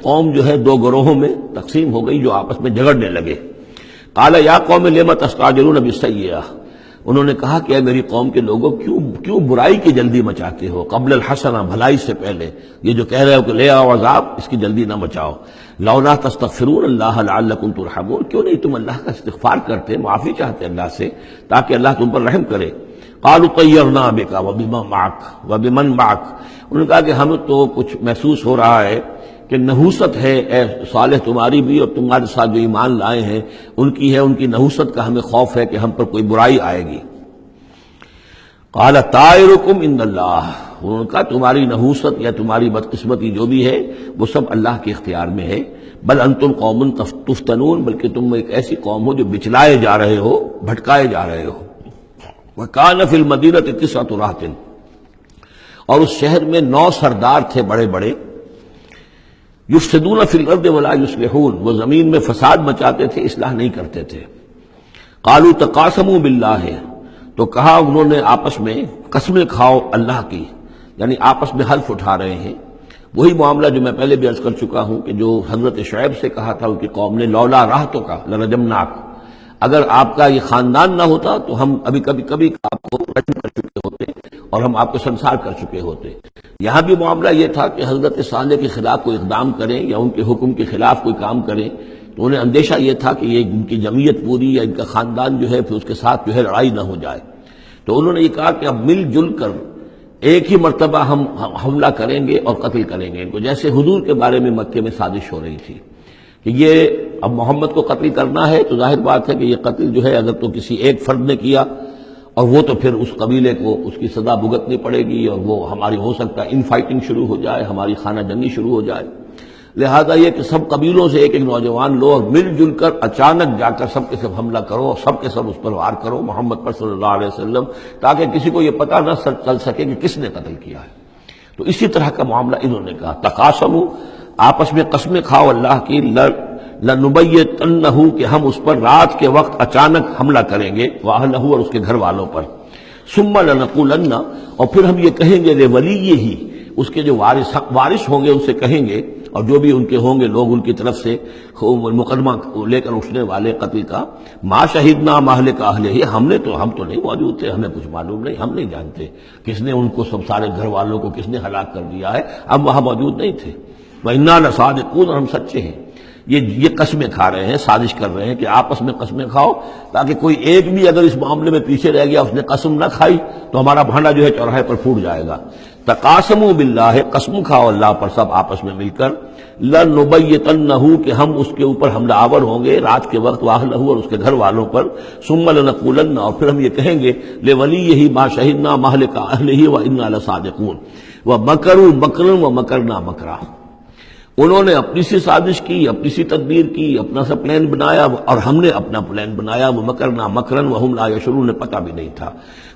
Speaker 2: قوم جو ہے دو گروہوں میں تقسیم ہو گئی جو آپس میں جھگڑنے لگے۔ قَالَ يَا قَوْمِ لِمَ تَسْتَعْجِلُونَ بِالسَّيِّئَةِ، انہوں نے کہا کہ اے میری قوم کے لوگوں کیوں برائی کی جلدی مچاتے ہو، قبل الحسنہ بھلائی سے پہلے، یہ جو کہہ رہے ہو کہ لے آؤ عذاب، اس کی جلدی نہ مچاؤ۔ لولا تستغفرون اللہ لعلکم ترحمون، کیوں نہیں تم اللہ کا استغفار کرتے، معافی چاہتے اللہ سے تاکہ اللہ تم پر رحم کرے۔ قالوا طیرنا بک وبمن معک، انہوں نے کہا کہ ہمیں تو کچھ محسوس ہو رہا ہے کہ نحوست ہے اے صالح تمہاری بھی، اور تمہارے ساتھ جو ایمان لائے ہیں ان کی ہے، ان کی نحوست کا ہمیں خوف ہے کہ ہم پر کوئی برائی آئے گی۔ قال طائرکم عند اللہ، انہوں نے کہا تمہاری نحوست یا تمہاری بدقسمتی جو بھی ہے وہ سب اللہ کے اختیار میں ہے، بل انتم قوم تفتنون، بلکہ تم ایک ایسی قوم ہو جو بچلائے جا رہے ہو، بھٹکائے جا رہے ہو۔ وکان فی المدینۃ 9 رہط، اور اس شہر میں 9 سردار تھے بڑے بڑے، یفسدون فی الارض ولا یصلحون، وہ زمین میں فساد مچاتے تھے، اصلاح نہیں کرتے تھے۔ قالوا تقاسموا باللہ، تو کہا انہوں نے آپس میں قسمیں کھاؤ اللہ کی، یعنی آپس میں حلف اٹھا رہے ہیں۔ وہی معاملہ جو میں پہلے بھی عرض کر چکا ہوں کہ جو حضرت شعیب سے کہا تھا ان کی قوم نے، لولا رہتک لرجمناک، اگر آپ کا یہ خاندان نہ ہوتا تو ہم ابھی کبھی آپ کو رجم کر چکے ہوتے اور ہم آپ کو سنسار کر چکے ہوتے۔ یہاں بھی معاملہ یہ تھا کہ حضرت صالح کے خلاف کوئی اقدام کریں یا ان کے حکم کے خلاف کوئی کام کریں تو انہیں اندیشہ یہ تھا کہ یہ ان کی جمعیت پوری یا ان کا خاندان جو ہے پھر اس کے ساتھ جو ہے لڑائی نہ ہو جائے۔ تو انہوں نے یہ کہا کہ اب مل جل کر ایک ہی مرتبہ ہم حملہ کریں گے اور قتل کریں گے ان کو، جیسے حضور کے بارے میں مکے میں سازش ہو رہی تھی کہ یہ اب محمد کو قتل کرنا ہے، تو ظاہر بات ہے کہ یہ قتل جو ہے اگر تو کسی ایک فرد نے کیا اور وہ تو پھر اس قبیلے کو اس کی سزا بھگتنی پڑے گی، اور وہ ہماری ہو سکتا ہے ان فائٹنگ شروع ہو جائے، ہماری خانہ جنگی شروع ہو جائے۔ لہذا یہ کہ سب قبیلوں سے ایک نوجوان لو اور مل جل کر اچانک جا کر سب کے سب حملہ کرو اور سب کے سب اس پر وار کرو محمد پر صلی اللہ علیہ وسلم، تاکہ کسی کو یہ پتہ نہ چل سکے کہ کس نے قتل کیا ہے۔ تو اسی طرح کا معاملہ انہوں نے کہا، تقاسموا، آپس میں قسمیں کھاؤ اللہ کی، لنبیتنہ، کہ ہم اس پر رات کے وقت اچانک حملہ کریں گے، واہلہ، اور اس کے گھر والوں پر، ثم لنقولن، اور پھر ہم یہ کہیں گے لولیہ، اس کے جو وارث ہوں گے ان سے کہیں گے، اور جو بھی ان کے ہوں گے لوگ ان کی طرف سے مقدمہ لے کر اٹھنے والے قتل کا، ما شہدنا مہلک اہلہ، ہم تو نہیں موجود تھے، ہمیں کچھ معلوم نہیں، ہم نہیں جانتے کس نے ان کو سب سارے گھر والوں کو کس نے ہلاک کر دیا ہے، ہم وہاں موجود نہیں تھے۔ وَإِنَّا لَصَادِقُونَ، اور ہم سچے ہیں۔ یہ قسمیں کھا رہے ہیں، سازش کر رہے ہیں کہ آپس میں قسمیں کھاؤ تاکہ کوئی ایک بھی اگر اس معاملے میں پیچھے رہ گیا، اس نے قسم نہ کھائی تو ہمارا بھانڈا جو ہے چوراہے پر پھوٹ جائے گا۔ تقاسموا باللہ، قسم کھاؤ اللہ پر سب آپس میں مل کر، لنبیتنہ، کہ ہم اس کے اوپر حملہ آور ہوں گے رات کے وقت، واہلہ، اور اس کے گھر والوں پر، ثم لنقولن، اور پھر ہم یہ کہیں گے لولیہ ما شہدنا مہلک اہلہ وإنا لصادقون، ومکروا مکرا ومکرنا مکرا، انہوں نے اپنی سی سازش کی، اپنی سی تدبیر کی، اپنا سا پلان بنایا، اور ہم نے اپنا پلان بنایا، وہ مکرنا مکرن وہم لا یشعرون، نے پتہ بھی نہیں تھا۔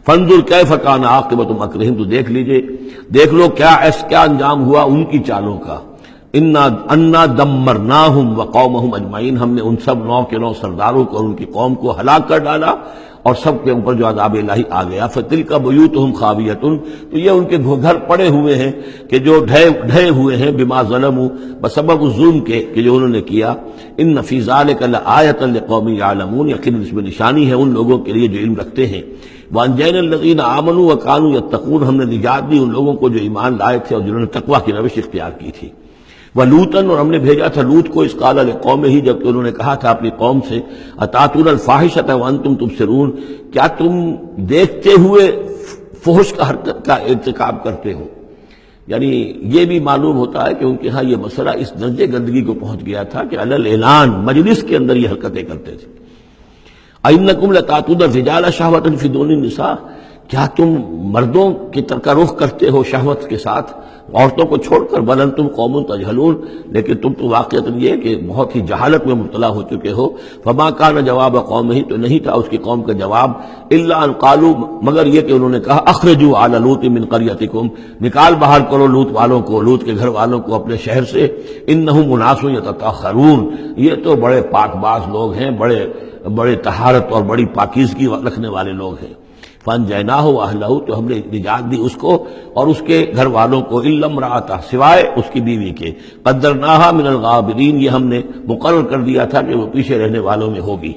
Speaker 2: فانظر کیف کان عاقبۃ مکرہم، تو دیکھ لیجئے، دیکھ لو کیا انجام ہوا ان کی چالوں کا۔ انا دمرناہم وقومہم اجمعین، ہم نے ان سب 9 کے 9 سرداروں کو اور ان کی قوم کو ہلاک کر ڈالا، اور سب کے اوپر جو عذاب الہی آ گیا۔ فتلک بیوتہم خاویۃ، تو یہ ان کے گھر پڑے ہوئے ہیں کہ جو ڈھے ہوئے ہیں، بما ظلموا، بسبب ظلم کے کہ جو انہوں نے کیا۔ ان فی ذلک لآیۃ لقوم یعلمون، یقیناً اس میں نشانی ہے ان لوگوں کے لیے جو علم رکھتے ہیں۔ وانجینا الذین آمنوا وکانوا یتقون، ہم نے نجات دی ان لوگوں کو جو ایمان لائے تھے اور جنہوں نے تقویٰ کی روش اختیار کی تھی۔ وَلُوطًا، اور ہم نے بھیجا تھا لوط کو، اذ قال لقومہ، جبکہ انہوں نے کہا تھا اپنی قوم سے، اتاتون الفاحشۃ وانتم تبصرون، کیا تم دیکھتے ہوئے فحش کا ارتکاب کرتے ہو، یعنی یہ بھی معلوم ہوتا ہے کہ ان کے ہاں یہ مسئلہ اس درجے گندگی کو پہنچ گیا تھا کہ علی الاعلان مجلس کے اندر یہ حرکتیں کرتے تھے. اِنَّکُمْ لَتَأْتُونَ الرِّجَالَ شَهْوَةً فِي دُونِ النِّسَاءِ، کیا تم مردوں کی طرف رخ کرتے ہو شہوت کے ساتھ عورتوں کو چھوڑ کر؟ بل انتم قوم تجہلون، لیکن تم تو واقعتاً یہ کہ بہت ہی جہالت میں مبتلا ہو چکے ہو. فما کان جواب قومہ، تو نہیں تھا اس کی قوم کا جواب الا ان قالوا، مگر یہ کہ انہوں نے کہا اخرجوا آل لوط من قریتکم، نکال باہر کرو لوط والوں کو، لوط کے گھر والوں کو اپنے شہر سے. انہم اناس یتطہرون، یہ تو بڑے پاک باز لوگ ہیں، بڑے طہارت اور بڑی پاکیزگی رکھنے والے لوگ ہیں. فانجیناہ واہلہ، تو ہم نے نجات دی اس کو اور اس کے گھر والوں کو، الا امرأتہ، سوائے اس کی بیوی کے، قدرناہا من الغابرین، یہ ہم نے مقرر کر دیا تھا کہ وہ پیچھے رہنے والوں میں ہوگی.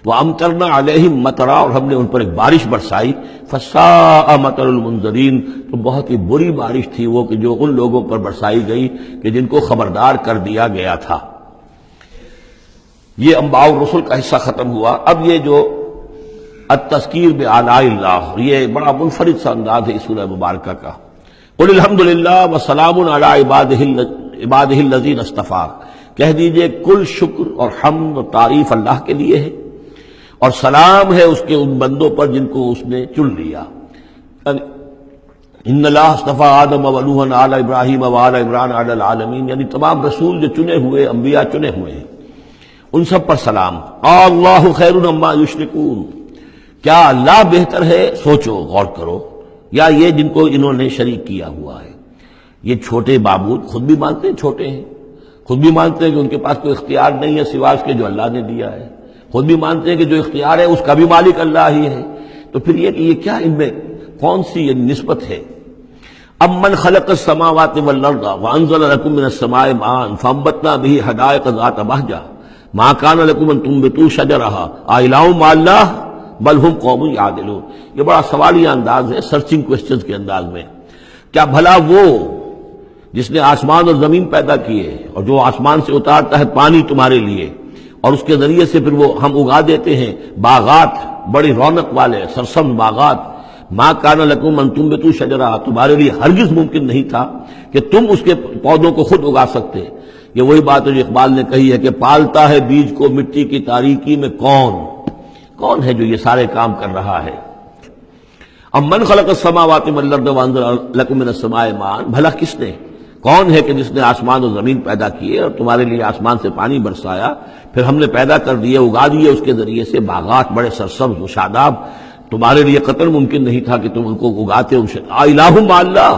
Speaker 2: وامطرنا علیہم مطرا، اور ہم نے ان پر ایک بارش برسائی. فساء مطر المنذرین، تو بہت ہی بری بارش تھی وہ کہ جو ان لوگوں پر برسائی گئی کہ جن کو خبردار کر دیا گیا تھا. یہ انباء الرسل کا حصہ ختم ہوا. اب یہ جو التذکیر بآلاء اللہ، یہ بڑا منفرد سا انداز ہے اس سورہ مبارکہ کا. قل الحمد للہ وسلام علی عبادہ الذین اصطفیٰ، کہہ دیجئے کل شکر اور حمد و تعریف اللہ کے لیے ہے اور سلام ہے اس کے ان بندوں پر جن کو اس نے چن لیا. ان اللہ اصطفیٰ آدم و نوحا آل ابراہیم و آل عمران علی العالمین، یعنی تمام رسول جو چنے ہوئے، انبیاء چنے ہوئے ہیں، ان سب پر سلام. اللہ خیر عما یشرکون، کیا اللہ بہتر ہے، سوچو غور کرو، یا یہ جن کو انہوں نے شریک کیا ہوا ہے. یہ چھوٹے معبود خود بھی مانتے ہیں چھوٹے ہیں، خود بھی مانتے ہیں کہ ان کے پاس کوئی اختیار نہیں ہے سوائے اس کے جو اللہ نے دیا ہے، خود بھی مانتے ہیں کہ جو اختیار ہے اس کا بھی مالک اللہ ہی ہے. تو پھر یہ کہ یہ کیا ان میں کون سی یہ نسبت ہے؟ امن خلق السماوات والارض وانزل لكم من السماء ماء فانبتنا به حدائق ذات بهجة ما كان لكم ان تنبتوا شجرها أإله مع الله بل ہم قوم یعدلون. یہ بڑا سوالیہ انداز ہے، سرچنگ کوسچنز کے انداز میں. کیا بھلا وہ جس نے آسمان اور زمین پیدا کیے اور جو آسمان سے اتارتا ہے پانی تمہارے لیے اور اس کے ذریعے سے پھر وہ ہم اگا دیتے ہیں باغات، بڑی رونق والے سرسبز باغات. ما کان لکم ان تنبتوا شجرہ، تمہارے لیے ہرگز ممکن نہیں تھا کہ تم اس کے پودوں کو خود اگا سکتے. یہ وہی بات ہے جو اقبال نے کہی ہے کہ پالتا ہے بیج کو مٹی کی تاریکی میں کون ہے جو یہ سارے کام کر رہا ہے. امن خلق السماوات والارض وانزل لكم من السماء ماء، بھلا کس نے، کون ہے کہ جس نے آسمان اور زمین پیدا کیے اور تمہارے لیے آسمان سے پانی برسایا، پھر ہم نے پیدا کر دیے، اگا دیے اس کے ذریعے سے باغات بڑے سرسبز و شاداب. تمہارے لیے قطر ممکن نہیں تھا کہ تم ان کو اگاتے. ان سے الہ مع اللہ،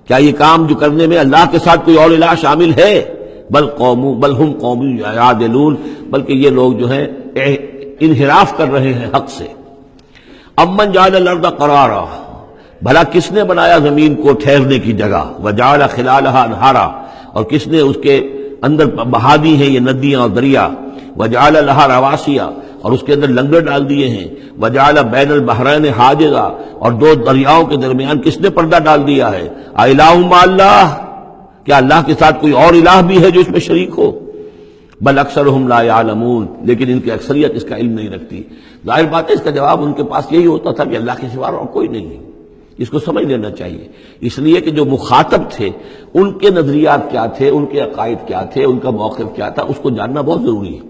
Speaker 2: کیا یہ کام جو کرنے میں اللہ کے ساتھ کوئی اور الہ شامل ہے؟ بل ہم قوم یعدلون، بلکہ یہ لوگ جو ہیں انحراف کر رہے ہیں حق سے. امن جعل الارض قرارا، بھلا کس نے بنایا زمین کو ٹھہرنے کی جگہ، وجعل خلالها انہارا، اور کس نے اس کے اندر بہا دی ہیں یہ ندیاں اور دریا، وجعل لها رواسیا، اور اس کے اندر لنگر ڈال دیے ہیں، وجعل بین البحرین حاجزا، اور دو دریاؤں کے درمیان کس نے پردہ ڈال دیا ہے. الہ مع اللہ، کیا اللہ کے ساتھ کوئی اور الہ بھی ہے جو اس میں شریک ہو؟ بل اکثرهم لا يعلمون، لیکن ان کی اکثریت اس کا علم نہیں رکھتی. ظاہر بات ہے اس کا جواب ان کے پاس یہی ہوتا تھا کہ اللہ کے سوا اور کوئی نہیں ہے. اس کو سمجھ لینا چاہیے، اس لیے کہ جو مخاطب تھے ان کے نظریات کیا تھے، ان کے عقائد کیا تھے، ان کا موقف کیا تھا، اس کو جاننا بہت ضروری ہے.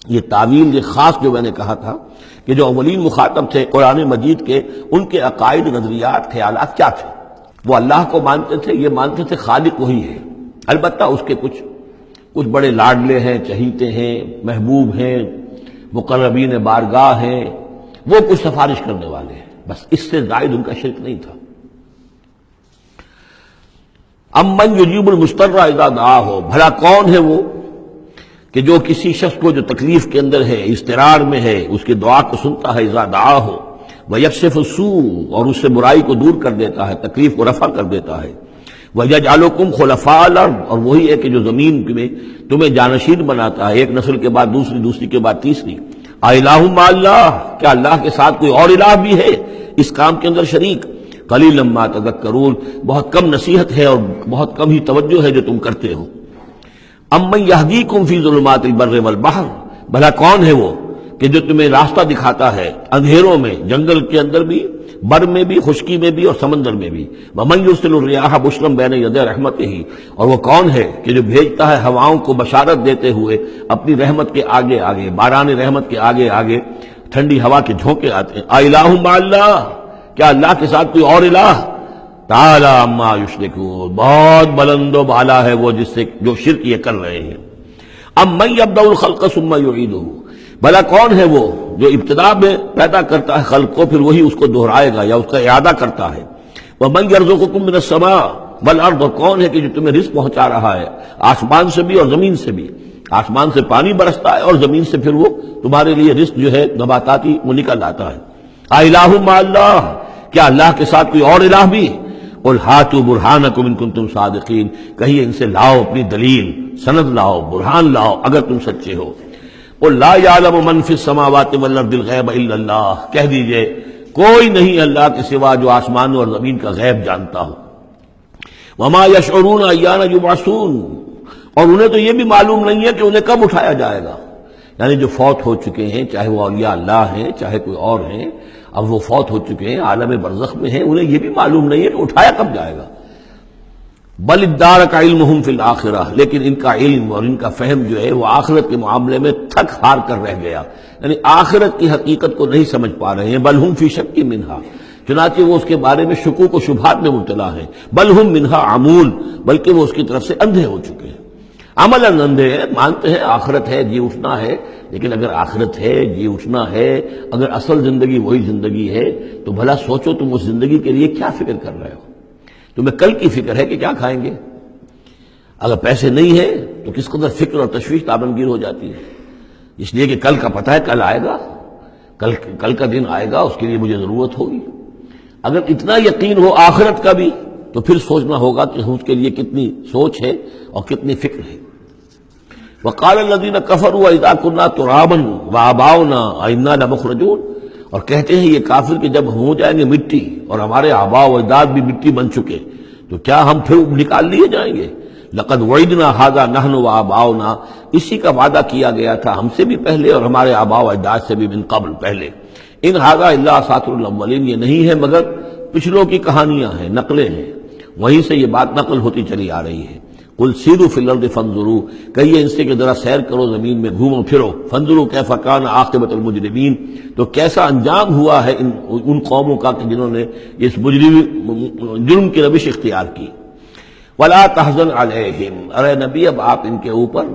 Speaker 2: یہ تعویل، یہ خاص جو میں نے کہا تھا کہ جو اولین مخاطب تھے قرآن مجید کے، ان کے عقائد، نظریات، خیالات کیا تھے. وہ اللہ کو مانتے تھے، یہ مانتے تھے خالق وہی ہے. البتہ اس کے کچھ بڑے لاڈلے ہیں، چہیتے ہیں، محبوب ہیں، مقربین بارگاہ ہیں، وہ کچھ سفارش کرنے والے ہیں، بس اس سے زائد ان کا شرک نہیں تھا. امن یجیب المضطر اذا دعاہ، بھلا کون ہے وہ کہ جو کسی شخص کو جو تکلیف کے اندر ہے، اضطرار میں ہے، اس کی دعا کو سنتا ہے. اذا دعاہ ویکشف السوء، اور اس سے برائی کو دور کر دیتا ہے، تکلیف کو رفع کر دیتا ہے. وَيَجْعَلُكُمْ خُلَفَاءَ الْأَرْضِ، اور وہی ہے کہ جو زمین میں تمہیں جانشین بناتا ہے، ایک نسل کے بعد دوسری، دوسری کے بعد تیسری. الہ مع اللہ، کیا اللہ کے ساتھ کوئی اور الہ بھی ہے اس کام کے اندر شریک؟ قلیلا ما تذکرون، بہت کم نصیحت ہے اور بہت کم ہی توجہ ہے جو تم کرتے ہو. امن یہدیکم فی ظلمات البر والبحر، بھلا کون ہے وہ کہ جو تمہیں راستہ دکھاتا ہے اندھیروں میں، جنگل کے اندر بھی، بر میں بھی، خشکی میں بھی اور سمندر میں بھی. وَمَن يُرْسِلُ الرِّيَاحَ بُشْرًا بَيْنَ يَدَيْ رَحْمَتِهِ، اور وہ کون ہے کہ جو بھیجتا ہے ہواؤں کو بشارت دیتے ہوئے اپنی رحمت کے آگے آگے، باران رحمت کے آگے آگے ٹھنڈی ہوا کے جھونکے آتے ہیں. اَإِلَٰهٌ مَّعَ اللَّهِ، کیا اللہ کے ساتھ کوئی اور الہ؟ تعالی عما یشرکون، بہت بلند و بالا ہے وہ جس سے جو شرک یہ کر رہے ہیں. امن یبدأ الخلق ثم یعیدہ، بھلا کون ہے وہ جو ابتدا میں پیدا کرتا ہے خلق کو پھر وہی اس کو دہرائے گا یا اس کا اعادہ کرتا ہے. ومن یرزقکم من السماء والارض، کون ہے کہ جو تمہیں رزق پہنچا رہا ہے آسمان سے بھی اور زمین سے بھی. آسمان سے پانی برستا ہے اور زمین سے پھر وہ تمہارے لیے رزق جو ہے نباتاتی وہ نکل آتا ہے. الہ مع اللہ، کیا اللہ کے ساتھ کوئی اور الہ بھی؟ قل ہاتوا برہانکم ان کنتم صادقین، کہیے ان سے لاؤ اپنی دلیل، سند لاؤ، برہان لاؤ اگر تم سچے ہو. قل لا یعلم من فی السماوات والارض الغیب الا اللہ، کہہ دیجئے کوئی نہیں اللہ کے سوا جو آسمانوں اور زمین کا غیب جانتا ہو. وما یشعرون ایان یبعثون، اور انہیں تو یہ بھی معلوم نہیں ہے کہ انہیں کب اٹھایا جائے گا. یعنی جو فوت ہو چکے ہیں، چاہے وہ اولیاء اللہ ہیں چاہے کوئی اور ہیں، اب وہ فوت ہو چکے ہیں، عالم برزخ میں ہیں، انہیں یہ بھی معلوم نہیں ہے کہ اٹھایا کب جائے گا. بل ادارک علمہم فی الآخرہ، لیکن ان کا علم اور ان کا فہم جو ہے وہ آخرت کے معاملے میں تھک ہار کر رہ گیا، یعنی آخرت کی حقیقت کو نہیں سمجھ پا رہے ہیں. بل ہم فی شک منہا، چنانچہ وہ اس کے بارے میں شکوک و شبہات میں مبتلا ہیں. بل ہم منہا عمون، بلکہ وہ اس کی طرف سے اندھے ہو چکے ہیں. عملاً اندھے ہیں، مانتے ہیں آخرت ہے، جی اٹھنا ہے، لیکن اگر آخرت ہے، جی اٹھنا ہے، اگر اصل زندگی وہی زندگی ہے تو بھلا سوچو تم اس زندگی کے لیے کیا فکر کر رہے ہو. تمہیں کل کی فکر ہے کہ کیا کھائیں گے؟ اگر پیسے نہیں ہیں تو کس قدر فکر اور تشویش تابنگیر ہو جاتی ہے، اس لیے کہ کل کا پتہ ہے کل آئے گا، کل کا دن آئے گا، اس کے لیے مجھے ضرورت ہوگی. اگر اتنا یقین ہو آخرت کا بھی تو پھر سوچنا ہوگا کہ اس کے لیے کتنی سوچ ہے اور کتنی فکر ہے. وقال الذين كفروا اذا كنا ترابا وآباؤنا أئنا لمخرجون، اور کہتے ہیں یہ کافر کہ جب ہو جائیں گے مٹی اور ہمارے آباء و اجداد بھی مٹی بن چکے تو کیا ہم پھر نکال لیے جائیں گے. لقد وعدنا هذا نحن وآباؤنا، اسی کا وعدہ کیا گیا تھا ہم سے بھی پہلے اور ہمارے آباء و اجداد سے بھی من قبل پہلے. ان هذا الا اساطير الاولين، یہ نہیں ہے مگر پچھلوں کی کہانیاں ہیں، نقلیں ہیں، وہیں سے یہ بات نقل ہوتی چلی آ رہی ہے. قل سیروا فی الارض فانظروا، کہیے ان سے کہ ذرا سیر کرو زمین میں، گھومو پھرو. فانظروا کیف کان عاقبۃ المجرمین، تو کیسا انجام ہوا ہے ان قوموں کا کہ جنہوں نے اس جرم کی روش اختیار کی. ولا تحزن علیہم، ارے نبی اب آپ ان کے اوپر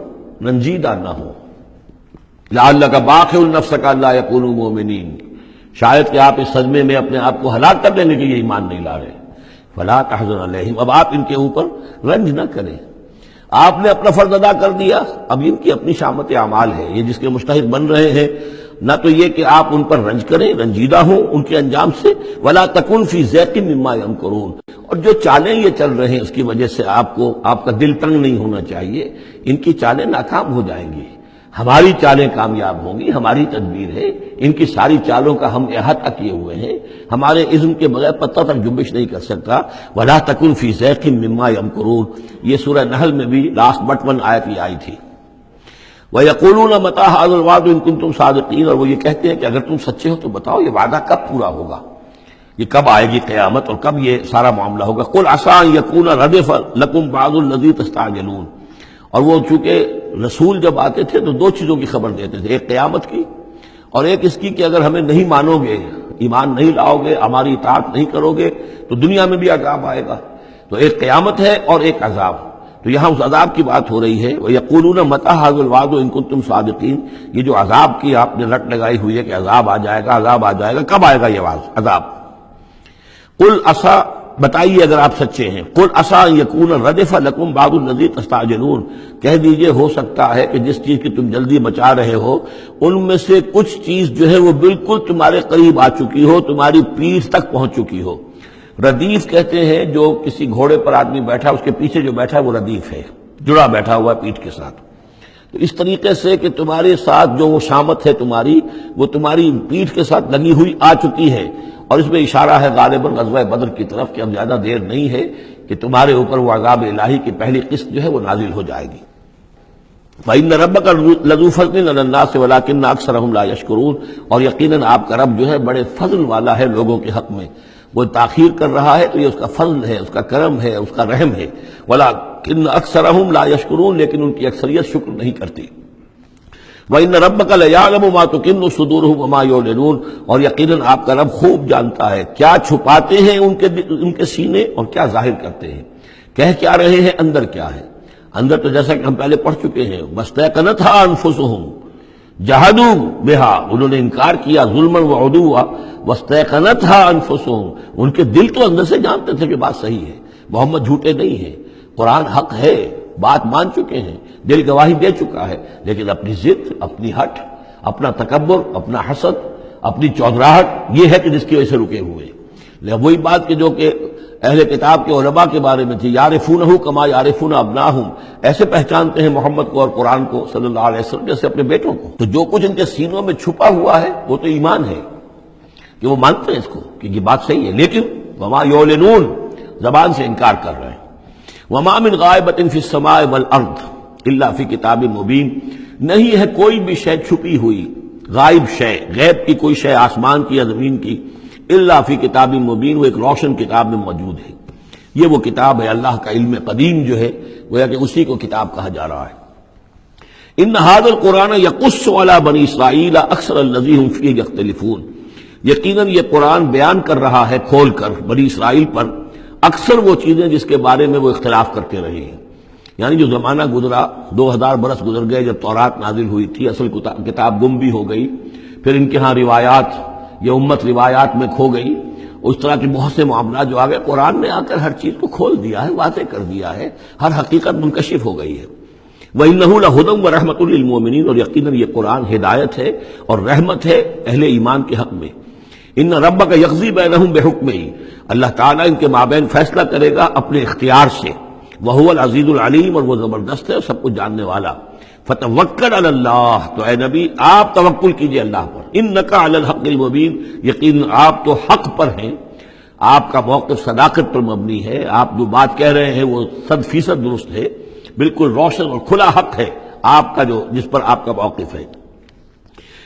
Speaker 2: رنجیدہ نہ ہو. لعلک باخع نفسک الا یکونوا مؤمنین، شاید کہ آپ اس صدمے میں اپنے آپ کو ہلاک کر دیں گے کہ یہ ایمان نہیں لا رہے. فلا تحزن علیہم، اب آپ ان کے اوپر رنج نہ کریں. آپ نے اپنا فرض ادا کر دیا، اب ان کی اپنی شامت اعمال ہے، یہ جس کے مشتہد بن رہے ہیں. نہ تو یہ کہ آپ ان پر رنج کریں، رنجیدہ ہوں ان کے انجام سے. ولا تکن فی ضیق مما یمکرون، اور جو چالیں یہ چل رہے ہیں اس کی وجہ سے آپ کا دل تنگ نہیں ہونا چاہیے. ان کی چالیں ناکام ہو جائیں گی، ہماری چالیں کامیاب ہوں گی، ہماری تدبیر ہے. ان کی ساری چالوں کا ہم احاطہ کیے ہوئے ہیں، ہمارے اذن کے بغیر پتہ تک جنبش نہیں کر سکتا. ولا تکن فی ضیق مما یمکرون، یہ سورہ نحل میں بھی لاسٹ بٹ 1 آیت یہ آئی تھی. وَيَقُولُونَ مَتَىٰ هَٰذَا الْوَعْدُ إِن كُنتُمْ صَادِقِينَ، اور وہ یہ کہتے ہیں کہ اگر تم سچے ہو تو بتاؤ یہ وعدہ کب پورا ہوگا، یہ کب آئے گی قیامت اور کب یہ سارا معاملہ ہوگا. قُلْ عَسَىٰ أَن يَكُونَ رَدِفَ لَكُمْ بَعْضُ الَّذِي تَسْتَعْجِلُونَ، اور وہ چونکہ رسول جب آتے تھے تو 2 چیزوں کی خبر دیتے تھے، ایک قیامت کی اور ایک اس کی کہ اگر ہمیں نہیں مانو گے، ایمان نہیں لاؤ گے، ہماری اطاعت نہیں کرو گے تو دنیا میں بھی عذاب آئے گا. تو ایک قیامت ہے اور ایک عذاب. تو یہاں اس عذاب کی بات ہو رہی ہے. وَيَقُولُونَ مَتَىٰ هَٰذَا الْوَعْدُ إِن كُنتُمْ صَادِقِينَ، یہ جو عذاب کی آپ نے رٹ لگائی ہوئی ہے کہ عذاب آ جائے گا، عذاب آ جائے گا، کب آئے گا یہ عذاب؟ قُلْ عَسَىٰ، بتائیے اگر آپ سچے ہیں. قُلْ عَسَىٰ أَن يَكُونَ رَدِفَ لَكُمْ بَعْضُ الَّذِي تَسْتَعْجِلُونَ، کہہ دیجئے ہو سکتا ہے کہ جس چیز کی تم جلدی مچا رہے ہو ان میں سے کچھ چیز جو ہے وہ بالکل تمہارے قریب آ چکی ہو، تمہاری پیٹھ تک پہنچ چکی ہو. ردیف کہتے ہیں جو کسی گھوڑے پر آدمی بیٹھا اس کے پیچھے جو بیٹھا ہے وہ ردیف ہے، جڑا بیٹھا ہوا ہے پیٹھ کے ساتھ. تو اس طریقے سے کہ تمہارے ساتھ جو وہ شامت ہے تمہاری، وہ تمہاری پیٹھ کے ساتھ لگی ہوئی آ چکی ہے. اور اس میں اشارہ ہے غالباً غزوہ بدر کی طرف کہ اب زیادہ دیر نہیں ہے کہ تمہارے اوپر وہ عذاب الہی کی پہلی قسط جو ہے وہ نازل ہو جائے گی. وَإِنَّ رَبَّكَ لَذُو فَضْلٍ عَلَى النَّاسِ وَلَٰكِنَّ أَكْثَرَهُمْ لَا يَشْكُرُونَ، اور یقیناً آپ کا رب جو ہے بڑے فضل والا ہے لوگوں کے حق میں، وہ تاخیر کر رہا ہے تو یہ اس کا فضل ہے، اس کا کرم ہے، اس کا رحم ہے، وَلَٰكِنَّ أَكْثَرَهُمْ لَا يَشْكُرُونَ، لیکن ان کی اکثریت شکر نہیں کرتی۔ وَإِنَّ رَبَّكَ لَيَعْلَمُ مَا تُكِنُّ صُدُورُهُمْ وَمَا يُعْلِنُونَ، اور یقیناً آپ کا رب خوب جانتا ہے کیا چھپاتے ہیں ان کے سینے اور کیا ظاہر کرتے ہیں، کہہ کیا رہے ہیں، اندر کیا ہے۔ اندر تو جیسا کہ ہم پہلے پڑھ چکے ہیں، وَاسْتَيْقَنَتْهَا أَنفُسُهُمْ جَحَدُوا بِهَا، انہوں نے انکار کیا ظلمًا وعدوا، وَاسْتَيْقَنَتْهَا أَنفُسُهُمْ، ان کے دل تو اندر سے جانتے تھے کہ بات صحیح ہے، محمد جھوٹے نہیں ہیں، قرآن حق ہے، بات مان چکے ہیں، دل گواہی دے چکا ہے، لیکن اپنی ضد، اپنی ہٹ، اپنا تکبر، اپنا حسد، اپنی چودراہٹ، یہ ہے کہ جس کی وجہ سے رکے ہوئے۔ وہی بات کہ جو کہ اہل کتاب کے علماء کے بارے میں تھی، یعرفونہ کما یعرفون ابناہم، ایسے پہچانتے ہیں محمد کو اور قرآن کو صلی اللہ علیہ وسلم جیسے اپنے بیٹوں کو۔ تو جو کچھ ان کے سینوں میں چھپا ہوا ہے وہ تو ایمان ہے کہ وہ مانتے ہیں اس کو کہ یہ بات صحیح ہے، لیکن وما یعلنون، زبان سے انکار کر رہے ہیں۔ وما من غائبۃ فی السماء والارض الا فی کتاب مبین، نہیں ہے کوئی بھی شے چھپی ہوئی، غائب شے، غیب کی کوئی شے آسمان کی یا زمین کی، الا فی کتاب مبین، وہ ایک روشن کتاب میں موجود ہے۔ یہ وہ کتاب ہے اللہ کا علم قدیم جو ہے، گویا کہ اسی کو کتاب کہا جا رہا ہے۔ ان ھذا القرآن یقص علی بنی اسرائیل اکثر الذی ھم فیہ یختلفون، یقیناً یہ قرآن بیان کر رہا ہے کھول کر بنی اسرائیل پر اکثر وہ چیزیں جس کے بارے میں وہ اختلاف کرتے رہے ہیں۔ یعنی جو زمانہ گزرا، 2000 برس گزر گئے جب تورات نازل ہوئی تھی، اصل کتاب گم بھی ہو گئی، پھر ان کے ہاں روایات، یہ امت روایات میں کھو گئی، اس طرح کے بہت سے معاملات جو آ گئے، قرآن نے آ کر ہر چیز کو کھول دیا ہے، واضح کر دیا ہے، ہر حقیقت منکشف ہو گئی ہے۔ وَإِنَّهُ لَهُدًى وَرَحْمَةٌ لِّلْمُؤْمِنِينَ، اور یقیناً یہ قرآن ہدایت ہے اور رحمت ہے اہل ایمان کے حق میں۔ ان ربک یقضی بینہم بحکمہ، اللہ تعالیٰ ان کے مابین فیصلہ کرے گا اپنے اختیار سے، وہو العزیز العلیم، اور وہ زبردست ہے اور سب کچھ جاننے والا۔ فتوکل علی اللہ، تو اے نبی آپ توکل کیجئے اللہ پر، انک علی الحق المبین، یقین آپ تو حق پر ہیں، آپ کا موقف صداقت پر مبنی ہے، آپ جو بات کہہ رہے ہیں وہ 100% درست ہے، بالکل روشن اور کھلا حق ہے آپ کا جو جس پر آپ کا موقف ہے۔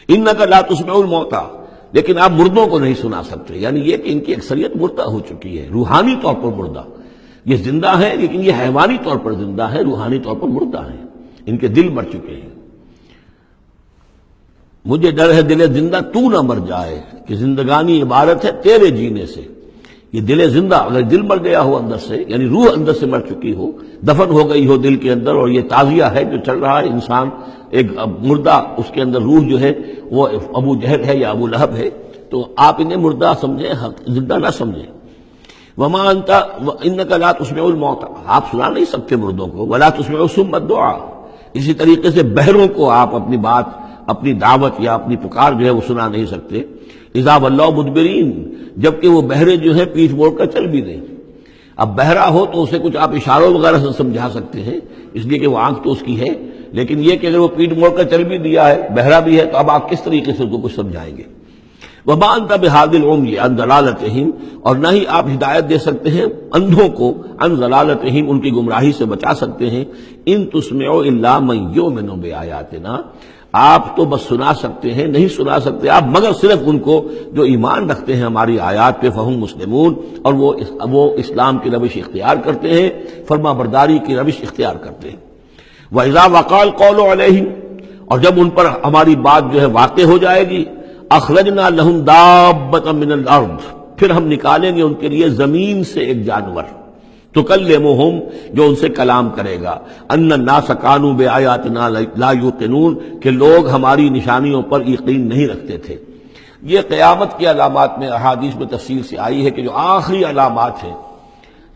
Speaker 2: انک لا تسمع الموتى، لیکن آپ مردوں کو نہیں سنا سکتے، یعنی یہ کہ ان کی اکثریت مردہ ہو چکی ہے، روحانی طور پر مردہ، یہ زندہ ہے لیکن یہ حیوانی طور پر زندہ ہے، روحانی طور پر مردہ ہے، ان کے دل مر چکے ہیں۔ مجھے ڈر ہے دل زندہ تو نہ مر جائے، کہ زندگانی عبارت ہے تیرے جینے سے۔ یہ دل زندہ، اگر دل مر گیا ہو اندر سے، یعنی روح اندر سے مر چکی ہو، دفن ہو گئی ہو دل کے اندر، اور یہ تعزیہ ہے جو چل رہا ہے، انسان ایک مردہ، اس کے اندر روح جو ہے وہ ابو جہل ہے یا ابو لہب ہے، تو آپ انہیں مردہ سمجھیں، زندہ نہ سمجھیں۔ وما انت انک لا تسمع الموتى، آپ سنا نہیں سکتے مردوں کو، ولا تسمع الصم الدعاء، اسی طریقے سے بہروں کو آپ اپنی بات، اپنی دعوت یا اپنی پکار جو ہے وہ سنا نہیں سکتے۔ اذا ولوا مدبرین، جبکہ وہ بہرے جو ہے پیٹھ موڑ کر چل بھی دیں۔ اب بہرا ہو تو اسے کچھ آپ اشاروں وغیرہ سے سمجھا سکتے ہیں، اس لیے کہ وہ آنکھ تو اس کی ہے، لیکن یہ کہ اگر وہ پیٹھ موڑ کر چل بھی دیا ہے، بہرا بھی ہے، تو اب آپ کس طریقے سے اس کو کچھ سمجھائیں گے؟ وما انت بہادی العمی عن ضلالتہم، اور نہ ہی آپ ہدایت دے سکتے ہیں اندھوں کو، عن ضلالتہم، ان کی گمراہی سے بچا سکتے ہیں۔ ان تسمع الا من یؤمن بآیاتنا، آپ تو بس سنا سکتے ہیں، نہیں سنا سکتے آپ مگر صرف ان کو جو ایمان رکھتے ہیں ہماری آیات پہ، فہم مسلمون، اور وہ اسلام کی روش اختیار کرتے ہیں، فرما برداری کی روش اختیار کرتے ہیں۔ وَإِذَا وَقَعَ الْقَوْلُ عَلَيْهِمْ، اور جب ان پر ہماری بات جو ہے واقع ہو جائے گی، اخرجنا لہم دابۃ من الارض، پھر ہم نکالیں گے ان کے لیے زمین سے ایک جانور، تکلمہم، جو ان سے کلام کرے گا، ان الناس کانوا بآیاتنا لا یوقنون، کہ لوگ ہماری نشانیوں پر یقین نہیں رکھتے تھے۔ یہ قیامت کی علامات میں احادیث میں تفصیل سے آئی ہے کہ جو آخری علامات ہیں،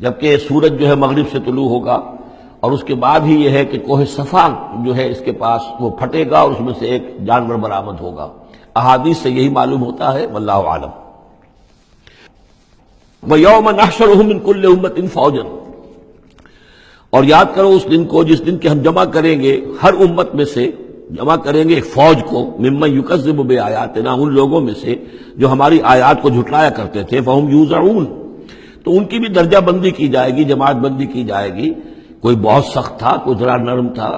Speaker 2: جبکہ سورج جو ہے مغرب سے طلوع ہوگا، اور اس کے بعد ہی یہ ہے کہ کوہ صفا جو ہے اس کے پاس وہ پھٹے گا اور اس میں سے ایک جانور برآمد ہوگا۔ احادیث سے یہی معلوم ہوتا ہے، واللہ اعلم۔ وَيَوْمَ نَحْشُرُهُم مِّن كُلِّ أُمَّةٍ فَوْجًا، اور یاد کرو اس دن کو جس دن کہ ہم جمع کریں گے ہر امت میں سے، جمع کریں گے ایک فوج کو، ممن یکذب بآیاتنا، ان لوگوں میں سے جو ہماری آیات کو جھٹلایا کرتے تھے، فہم یوزعون، تو ان کی بھی درجہ بندی کی جائے گی، جماعت بندی کی جائے گی، کوئی بہت سخت تھا، کوئی ذرا نرم تھا،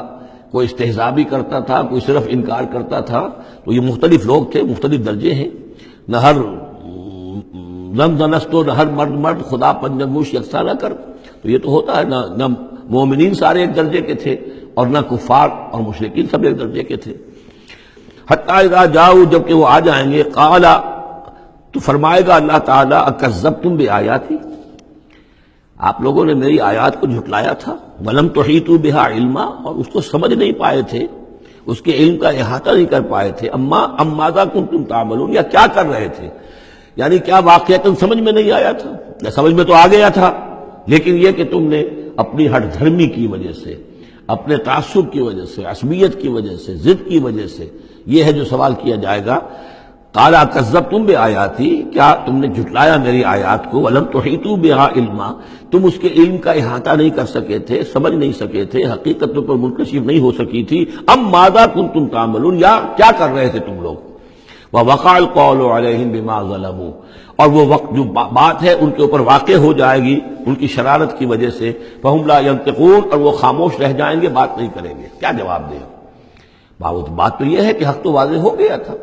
Speaker 2: کوئی استہزاء بھی کرتا تھا، کوئی صرف انکار کرتا تھا. تو یہ مختلف لوگ تھے، مختلف درجے ہیں. نہ ہر نستو نہ ہر مرد خدا پنجنگوش یکساں نہ کر. تو یہ تو ہوتا ہے، نہ مومنین سارے ایک درجے کے تھے اور نہ کفار اور مشرکین سب ایک درجے کے تھے. حتی اذا جاؤ، جب کہ وہ آ جائیں گے، قال، تو فرمائے گا اللہ تعالیٰ، اکذبتم بآیاتی، آپ لوگوں نے میری آیات کو جھٹلایا تھا. ولم تحیطوا بہا علما، اور اس کو سمجھ نہیں پائے تھے، اس کے علم کا احاطہ نہیں کر پائے تھے. ام ماذا کنتم تعملون، یا کیا کر رہے تھے، یعنی کیا واقعہ سمجھ میں نہیں آیا تھا، یا سمجھ میں تو آ گیا تھا، لیکن یہ کہ تم نے اپنی ہٹ دھرمی کی وجہ سے، اپنے تعصب کی وجہ سے، عصبیت کی وجہ سے، ضد کی وجہ سے، یہ ہے جو سوال کیا جائے گا. قال کذبتم بآیاتی، کیا تم نے جھٹلایا میری آیات کو. ولم تحیطوا بہا علما، تم اس کے علم کا احاطہ نہیں کر سکے تھے، سمجھ نہیں سکے تھے، حقیقتوں پر منکشف نہیں ہو سکی تھی. ام ماذا کنتم تعملون، یا کیا کر رہے تھے تم لوگ. ووقع القول علیہم بما ظلموا، اور وہ وقت جو بات ہے ان کے اوپر واقع ہو جائے گی ان کی شرارت کی وجہ سے. فہم لا ینطقون، اور وہ خاموش رہ جائیں گے، بات نہیں کریں گے. کیا جواب دیں؟ بات تو یہ ہے کہ حق تو واضح ہو گیا تھا،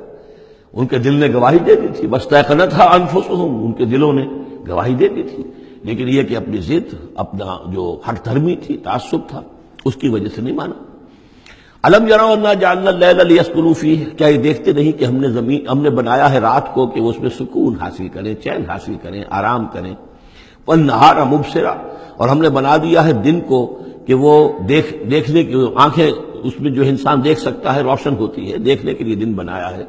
Speaker 2: ان کے دل نے گواہی دے دی تھی. واستيقنتها انفسهم، ان کے دلوں نے گواہی دے دی تھی، لیکن یہ کہ اپنی ضد، اپنا جو ہٹ دھرمی تھی، تعصب تھا، اس کی وجہ سے نہیں مانا. الم یروا انا جعلنا اللیل لیسکنوا فیہ، کیا یہ دیکھتے نہیں کہ ہم نے بنایا ہے رات کو کہ وہ اس میں سکون حاصل کریں، چین حاصل کریں، آرام کریں. والنہار مبصرا، اور ہم نے بنا دیا ہے دن کو کہ وہ دیکھنے کی آنکھیں، اس میں جو انسان دیکھ سکتا ہے روشن ہوتی ہے، دیکھنے کے لیے دن بنایا ہے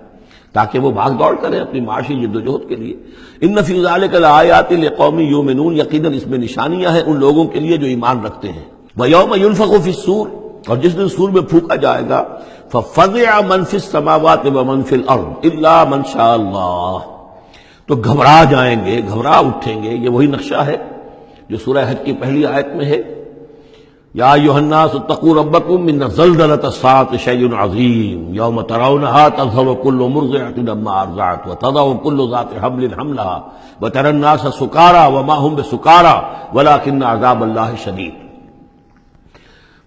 Speaker 2: تاکہ وہ بھاگ دوڑ کریں اپنی معاشی جد و جہد کے لیے. ان فی ذلک لآیات لقوم یؤمنون، یقیناً اس میں نشانیاں ہیں ان لوگوں کے لیے جو ایمان رکھتے ہیں. ویوم ینفخ فی الصور، اور جس دن سور میں پھونکا جائے گا، ففزع من فی السماوات ومن فی الارض الا من شاء اللہ، تو گھبرا جائیں گے، گھبرا اٹھیں گے. یہ وہی نقشہ ہے جو سورہ حج کی پہلی آیت میں ہے. یا ایھا الناس اتقوا ربکم ان زلزلۃ الساعۃ شیء عظیم یوم ترونها تذهل كل مرضعۃ عما ارضعت وتضع كل ذات حمل حملها وترى الناس سکارى وما هم بسکارى ولكن عذاب الله شدید.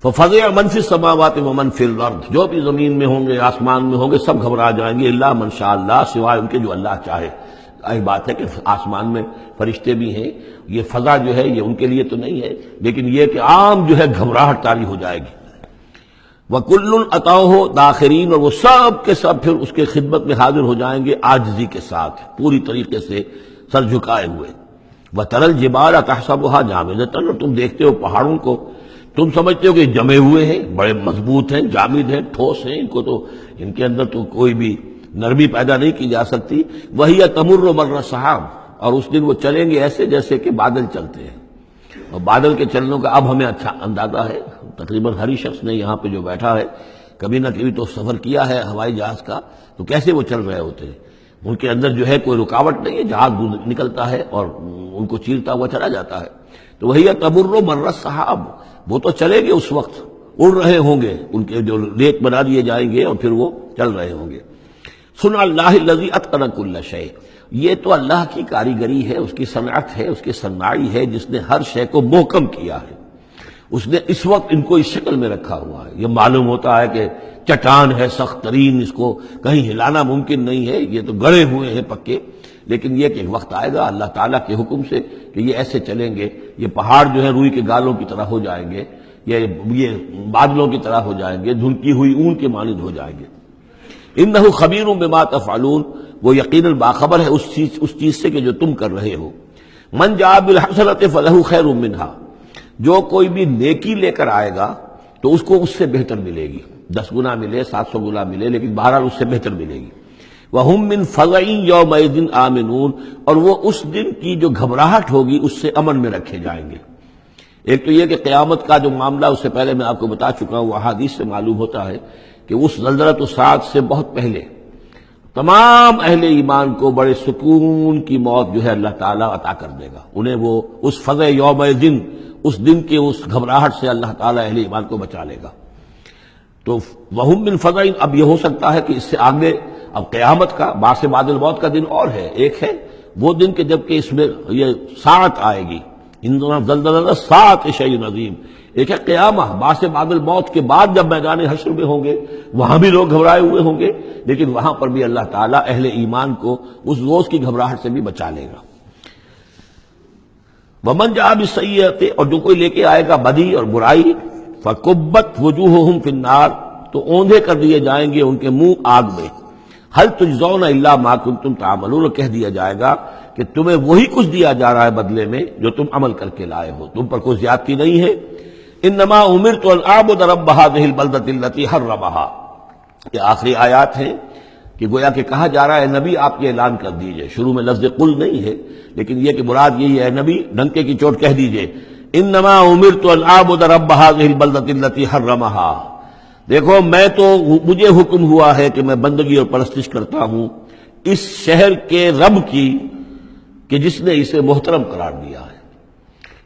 Speaker 2: ففزع من فی السماوات ومن فی الارض، جو بھی زمین میں ہوں گے، آسمان میں ہوں گے، سب گھبرا جائیں گے. الا من شاء اللہ، سوائے ان کے جو اللہ چاہے. ایک بات ہے کہ آسمان میں فرشتے بھی ہیں، یہ فضا جو ہے یہ ان کے لیے تو نہیں ہے، لیکن یہ کہ عام جو ہے گھبراہٹ طاری ہو جائے گی. وَكُلٌّ أَتَوْهُ دَاخِرِينَ، اور وہ سب کے سب پھر اس کے خدمت میں حاضر ہو جائیں گے عاجزی کے ساتھ، پوری طریقے سے سر جھکائے ہوئے. وَتَرَى الْجِبَالَ تَحْسَبُهَا جَامِدَةً، اور تم دیکھتے ہو پہاڑوں کو، تم سمجھتے ہو کہ جمے ہوئے ہیں، بڑے مضبوط ہیں، جامد ہیں، ٹھوس ہیں، ان کے اندر تو کوئی بھی نرمی پیدا نہیں کی جا سکتی. وہی تمر مر السحاب، اور اس دن وہ چلیں گے ایسے جیسے کہ بادل چلتے ہیں. اور بادل کے چلنے کا اب ہمیں اچھا اندازہ ہے. تقریباً ہر شخص نے یہاں پہ جو بیٹھا ہے کبھی نہ کبھی تو سفر کیا ہے ہوائی جہاز کا، تو کیسے وہ چل رہے ہوتے ہیں. ان کے اندر جو ہے کوئی رکاوٹ نہیں ہے، جہاز نکلتا ہے اور ان کو چیرتا ہوا چلا جاتا ہے. تو وہی تمر مر السحاب، وہ تو چلیں گے اس وقت، اڑ رہے ہوں گے، ان کے جو ریت بنا دیے جائیں گے اور پھر وہ چل رہے ہوں گے. سن اللہ الذی اتقن کل شیء، یہ تو اللہ کی کاریگری ہے، اس کی صنعت ہے، اس کی صنائی ہے، جس نے ہر شے کو محکم کیا ہے. اس نے اس وقت ان کو اس شکل میں رکھا ہوا ہے. یہ معلوم ہوتا ہے کہ چٹان ہے سخت ترین، اس کو کہیں ہلانا ممکن نہیں ہے، یہ تو گڑے ہوئے ہیں پکے. لیکن یہ کہ ایک وقت آئے گا اللہ تعالیٰ کے حکم سے کہ یہ ایسے چلیں گے، یہ پہاڑ جو ہے روئی کے گالوں کی طرح ہو جائیں گے، یہ بادلوں کی طرح ہو جائیں گے، دھنکی ہوئی اون کے مانند ہو جائیں گے. انہ خبیر بما تفعلون، وہ یقیناً باخبر ہے اس چیز سے کہ جو تم کر رہے ہو. من جاء بالحسنۃ فلہ خیر منہا، جو کوئی بھی نیکی لے کر آئے گا تو اس کو اس سے بہتر ملے گی، 10 گنا ملے، 700 گنا ملے، لیکن بہرحال اس سے بہتر ملے گی. وَهُم مِّن فَزَعٍ يَوْمَئِذٍ آمِنُونَ، اور وہ اس دن کی جو گھبراہٹ ہوگی اس سے امن میں رکھے جائیں گے. ایک تو یہ کہ قیامت کا جو معاملہ، اس سے پہلے میں آپ کو بتا چکا ہوں، وہ احادیث سے معلوم ہوتا ہے کہ اس زلزلۃ الساعۃ سے بہت پہلے تمام اہل ایمان کو بڑے سکون کی موت جو ہے اللہ تعالیٰ عطا کر دے گا. انہیں وہ اس فزع یومئذ، اس دن کے اس گھبراہٹ سے اللہ تعالیٰ اہل ایمان کو بچا لے گا. تو وَهُم مِّن فَزَعٍ، اب یہ ہو سکتا ہے کہ اس سے آگے اب قیامت کا بعث بعد الموت کا دن اور ہے. ایک ہے وہ دن کہ جب کہ اس میں یہ ساعت آئے گی، انما زلزلہ ساعۃ شیء عظیم، ایک ہے قیامہ، بعث بعد الموت کے بعد جب میدان حشر میں ہوں گے وہاں بھی لوگ گھبرائے ہوئے ہوں گے، لیکن وہاں پر بھی اللہ تعالیٰ اہل ایمان کو اس روز کی گھبراہٹ سے بھی بچا لے گا۔ ومن جاء بالسیئۃ، اور جو کوئی لے کے آئے گا بدی اور برائی، فکبت وجوہہم فی النار، تو اوندھے کر دیے جائیں گے ان کے منہ آگ میں۔ هل تجزون الا ما کنتم تعملون، کہہ دیا جائے گا کہ تمہیں وہی کچھ دیا جا رہا ہے بدلے میں جو تم عمل کر کے لائے ہو، تم پر کوئی زیادتی نہیں ہے۔ انما امرت ان اعبد رب هذه البلدة التي حرمها، یہ آخری آیات ہیں کہ گویا کہ کہا جا رہا ہے نبی آپ یہ اعلان کر دیجئے، شروع میں لفظ قل نہیں ہے لیکن یہ کہ مراد یہی ہے نبی ڈنکے کی چوٹ کہہ دیجئے، انما امرت ان اعبد رب هذه البلدة التي حرمها، دیکھو میں تو مجھے حکم ہوا ہے کہ میں بندگی اور پرستش کرتا ہوں اس شہر کے رب کی کہ جس نے اسے محترم قرار دیا ہے۔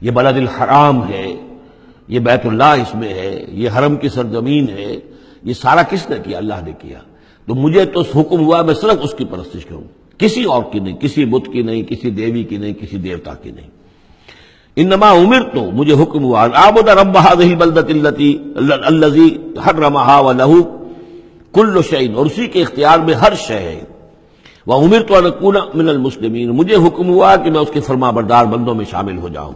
Speaker 2: یہ بلد الحرام ہے، یہ بیت اللہ اس میں ہے، یہ حرم کی سرزمین ہے، یہ سارا کس نے کیا؟ اللہ نے کیا۔ تو مجھے تو حکم ہوا میں صرف اس کی پرستش کروں، کسی اور کی نہیں، کسی بت کی نہیں، کسی دیوی کی نہیں، کسی دیوتا کی نہیں۔ انما امرت، مجھے حکم ہوا اعبد رب هذه البلدة الذي حرمها وله كل شيء، اور اسی کے اختیار میں ہر شے ہے۔ وامرت ان اكون من المسلمین، مجھے حکم ہوا کہ میں اس کے فرما بردار بندوں میں شامل ہو جاؤں۔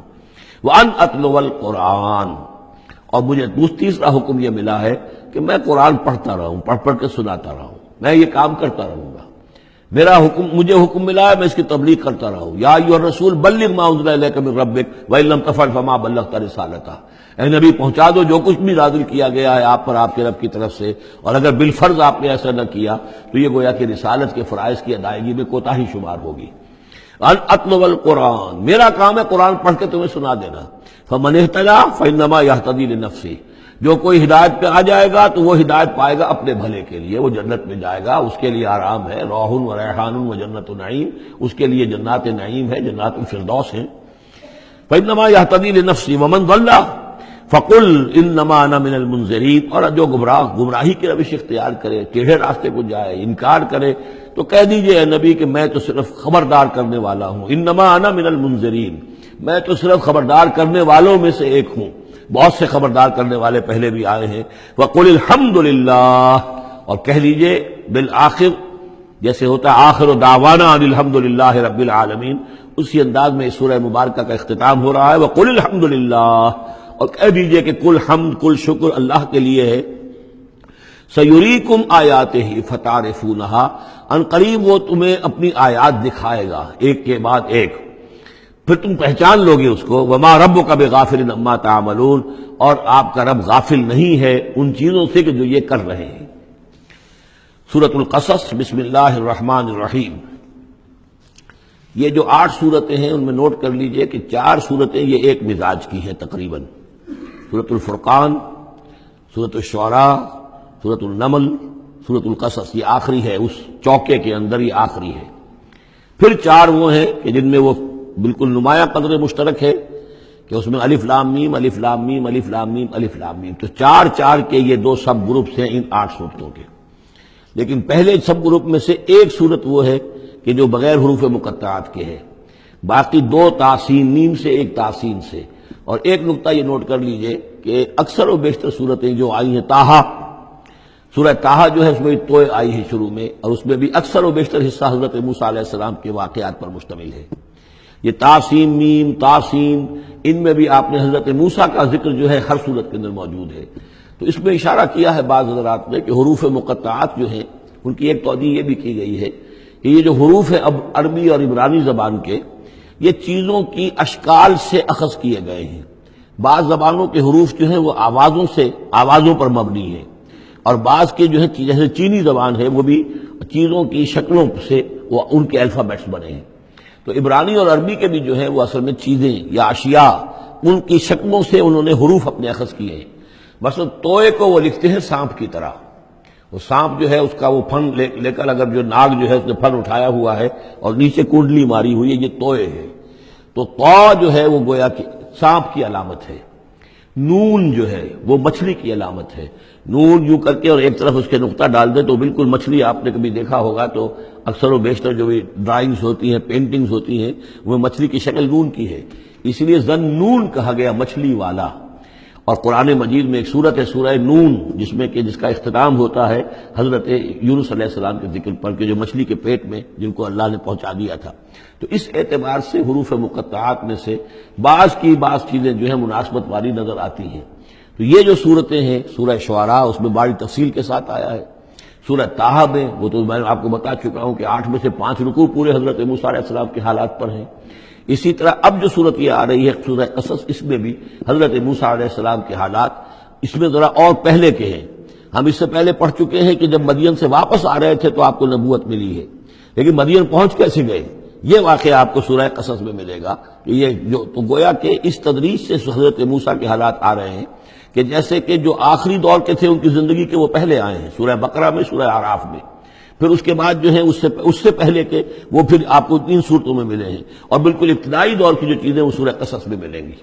Speaker 2: وان اتلو القرآن، اور مجھے تیسرا حکم یہ ملا ہے کہ میں قرآن پڑھتا رہوں، پڑھ پڑھ کے سناتا رہوں، میں یہ کام کرتا رہوں گا۔ میرا حکم، مجھے حکم ملا ہے میں اس کی تبلیغ کرتا رہوں۔ یا ایھا الرسول بلغ ما انزل الیک من ربک وان لم تفعل فما بلغت رسالتہ، اے نبی پہنچا دو جو کچھ بھی نازل کیا گیا ہے آپ پر آپ کے رب کی طرف سے، اور اگر بالفرض آپ نے ایسا نہ کیا تو یہ گویا کہ رسالت کے فرائض کی ادائیگی میں کوتاہی شمار ہوگی۔ ان اتلو القرآن، میرا کام ہے قرآن پڑھ کے تمہیں سنا دینا۔ فمن اہتدی فانما یہتدی لنفسہ، جو کوئی ہدایت پہ آ جائے گا تو وہ ہدایت پائے گا اپنے بھلے کے لیے، وہ جنت میں جائے گا، اس کے لیے آرام ہے، روح و ریحان و جنت نعیم، اس کے لیے جنات نعیم ہے، جنات الفردوس ہیں۔ فانما یہتدی لنفسہ ومن ضل فقل انما انا من المنذرین، اور جو گمراہی کی روش اختیار کرے، ٹیڑھے راستے کو جائے، انکار کرے، تو کہہ دیجئے اے نبی کہ میں تو صرف خبردار کرنے والا ہوں، انما انا من المنذرین، میں تو صرف خبردار کرنے والوں میں سے ایک ہوں، بہت سے خبردار کرنے والے پہلے بھی آئے ہیں۔ وَقُلِ الْحَمْدُ لِلَّهِ، اور کہہ لیجئے بالآخر، جیسے ہوتا ہے آخر دعوانا ان الحمد للہ رب العالمین، اسی انداز میں سورہ مبارکہ کا اختتام ہو رہا ہے۔ وَقُلِ الْحَمْدُ لِلَّهِ، اور کہہ دیجئے کہ کل حمد کل شکر اللہ کے لیے ہے۔ سَيُرِيكُمْ آیَاتِهِ فَتَعْرِفُونَهَا، ان قریب وہ تمہیں اپنی آیات دکھائے گا ایک کے بعد ایک، پھر تم پہچان لوگے اس کو۔ وما ربک بغافل عما تعملون، اور آپ کا رب غافل نہیں ہے ان چیزوں سے کہ جو یہ کر رہے ہیں۔ سورۃ القصص، بسم اللہ الرحمن الرحیم۔ یہ جو 8 صورتیں ہیں ان میں نوٹ کر لیجئے کہ 4 صورتیں یہ ایک مزاج کی ہیں تقریباً، سورۃ الفرقان، سورۃ الشعراء، سورۃ النمل، سورۃ القصص، یہ آخری ہے، اس چوکے کے اندر یہ آخری ہے۔ پھر 4 وہ ہیں کہ جن میں وہ بالکل نمایاں قدر مشترک ہے کہ اس میں الف لام میم الف لام میم الف لام میم الف لام میم، تو 4 کے یہ 2 سب گروپس ہیں ان 8 صورتوں کے۔ لیکن پہلے سب گروپ میں سے ایک صورت وہ ہے کہ جو بغیر حروف مقطعات کے ہے، باقی 2 تاسین میم سے، ایک تاسین سے۔ اور ایک نقطہ یہ نوٹ کر لیجئے کہ اکثر و بیشتر صورتیں جو آئی ہیں، طٰہٰ، سورہ طٰہٰ جو ہے اس میں توئے آئی ہے شروع میں، اور اس میں بھی اکثر و بیشتر حصہ حضرت موسیٰ علیہ السلام کے واقعات پر مشتمل ہے۔ یہ تاسین میم تاسین، ان میں بھی آپ نے حضرت موسیٰ کا ذکر جو ہے ہر صورت کے اندر موجود ہے۔ تو اس میں اشارہ کیا ہے بعض حضرات نے کہ حروف مقطعات جو ہیں ان کی ایک توضیح یہ بھی کی گئی ہے کہ یہ جو حروف ہیں اب عربی اور عبرانی زبان کے، یہ چیزوں کی اشکال سے اخذ کیے گئے ہیں۔ بعض زبانوں کے حروف جو ہیں وہ آوازوں پر مبنی ہیں، اور بعض کے جو ہے جیسے چینی زبان ہے وہ بھی چیزوں کی شکلوں سے وہ ان کے الفابیٹس بنے ہیں۔ تو عبرانی اور عربی کے بھی جو ہے وہ اصل میں چیزیں یا اشیاء، ان کی شکلوں سے انہوں نے حروف اپنے اخذ کیے ہیں۔ مثلا توئے کو وہ لکھتے ہیں سانپ کی طرح، وہ سانپ جو ہے اس کا وہ پھن لے کر اگر جو ناگ جو ہے اس نے پھن اٹھایا ہوا ہے اور نیچے کنڈلی ماری ہوئی ہے، یہ توئے ہے۔ تو تو جو ہے وہ گویا کہ سانپ کی علامت ہے۔ نون جو ہے وہ مچھلی کی علامت ہے. نون یوں کر کے اور ایک طرف اس کے نقطہ ڈال دے تو بالکل مچھلی، آپ نے کبھی دیکھا ہوگا تو اکثر و بیشتر جو بھی ڈرائنگز ہوتی ہیں، پینٹنگز ہوتی ہیں، وہ مچھلی کی شکل نون کی ہے، اس لیے ذن نون کہا گیا، مچھلی والا. اور قرآن مجید میں ایک سورت ہے سورہ نون، جس کا اختتام ہوتا ہے حضرت یونس علیہ السلام کے ذکر پر، کہ جو مچھلی کے پیٹ میں جن کو اللہ نے پہنچا دیا تھا. تو اس اعتبار سے حروف مقطعات میں سے بعض چیزیں جو ہیں مناسبت والی نظر آتی ہیں. تو یہ جو صورتیں ہیں، سورہ شعراء اس میں بڑی تفصیل کے ساتھ آیا ہے. سورہ طٰہٰ میں وہ تو میں آپ کو بتا چکا ہوں کہ 8 میں سے 5 رکوع پورے حضرت موسیٰ علیہ السلام کے حالات پر ہیں. اسی طرح اب جو صورت یہ آ رہی ہے سورہ قصص، اس میں بھی حضرت موسیٰ علیہ السلام کے حالات اس میں ذرا اور پہلے کے ہیں. ہم اس سے پہلے پڑھ چکے ہیں کہ جب مدین سے واپس آ رہے تھے تو آپ کو نبوت ملی ہے، لیکن مدین پہنچ کیسے گئے، یہ واقعہ آپ کو سورہ قصص میں ملے گا. کہ یہ جو تو گویا کہ اس تدریج سے حضرت موسیٰ کے حالات آ رہے ہیں کہ جیسے کہ جو آخری دور کے تھے ان کی زندگی کے وہ پہلے آئے ہیں، سورہ بقرہ میں، سورہ اعراف میں. پھر اس کے بعد جو ہے اس سے پہلے کے وہ پھر آپ کو 3 صورتوں میں ملے ہیں، اور بالکل ابتدائی دور کی جو چیزیں وہ سورہ قصص میں ملیں گی.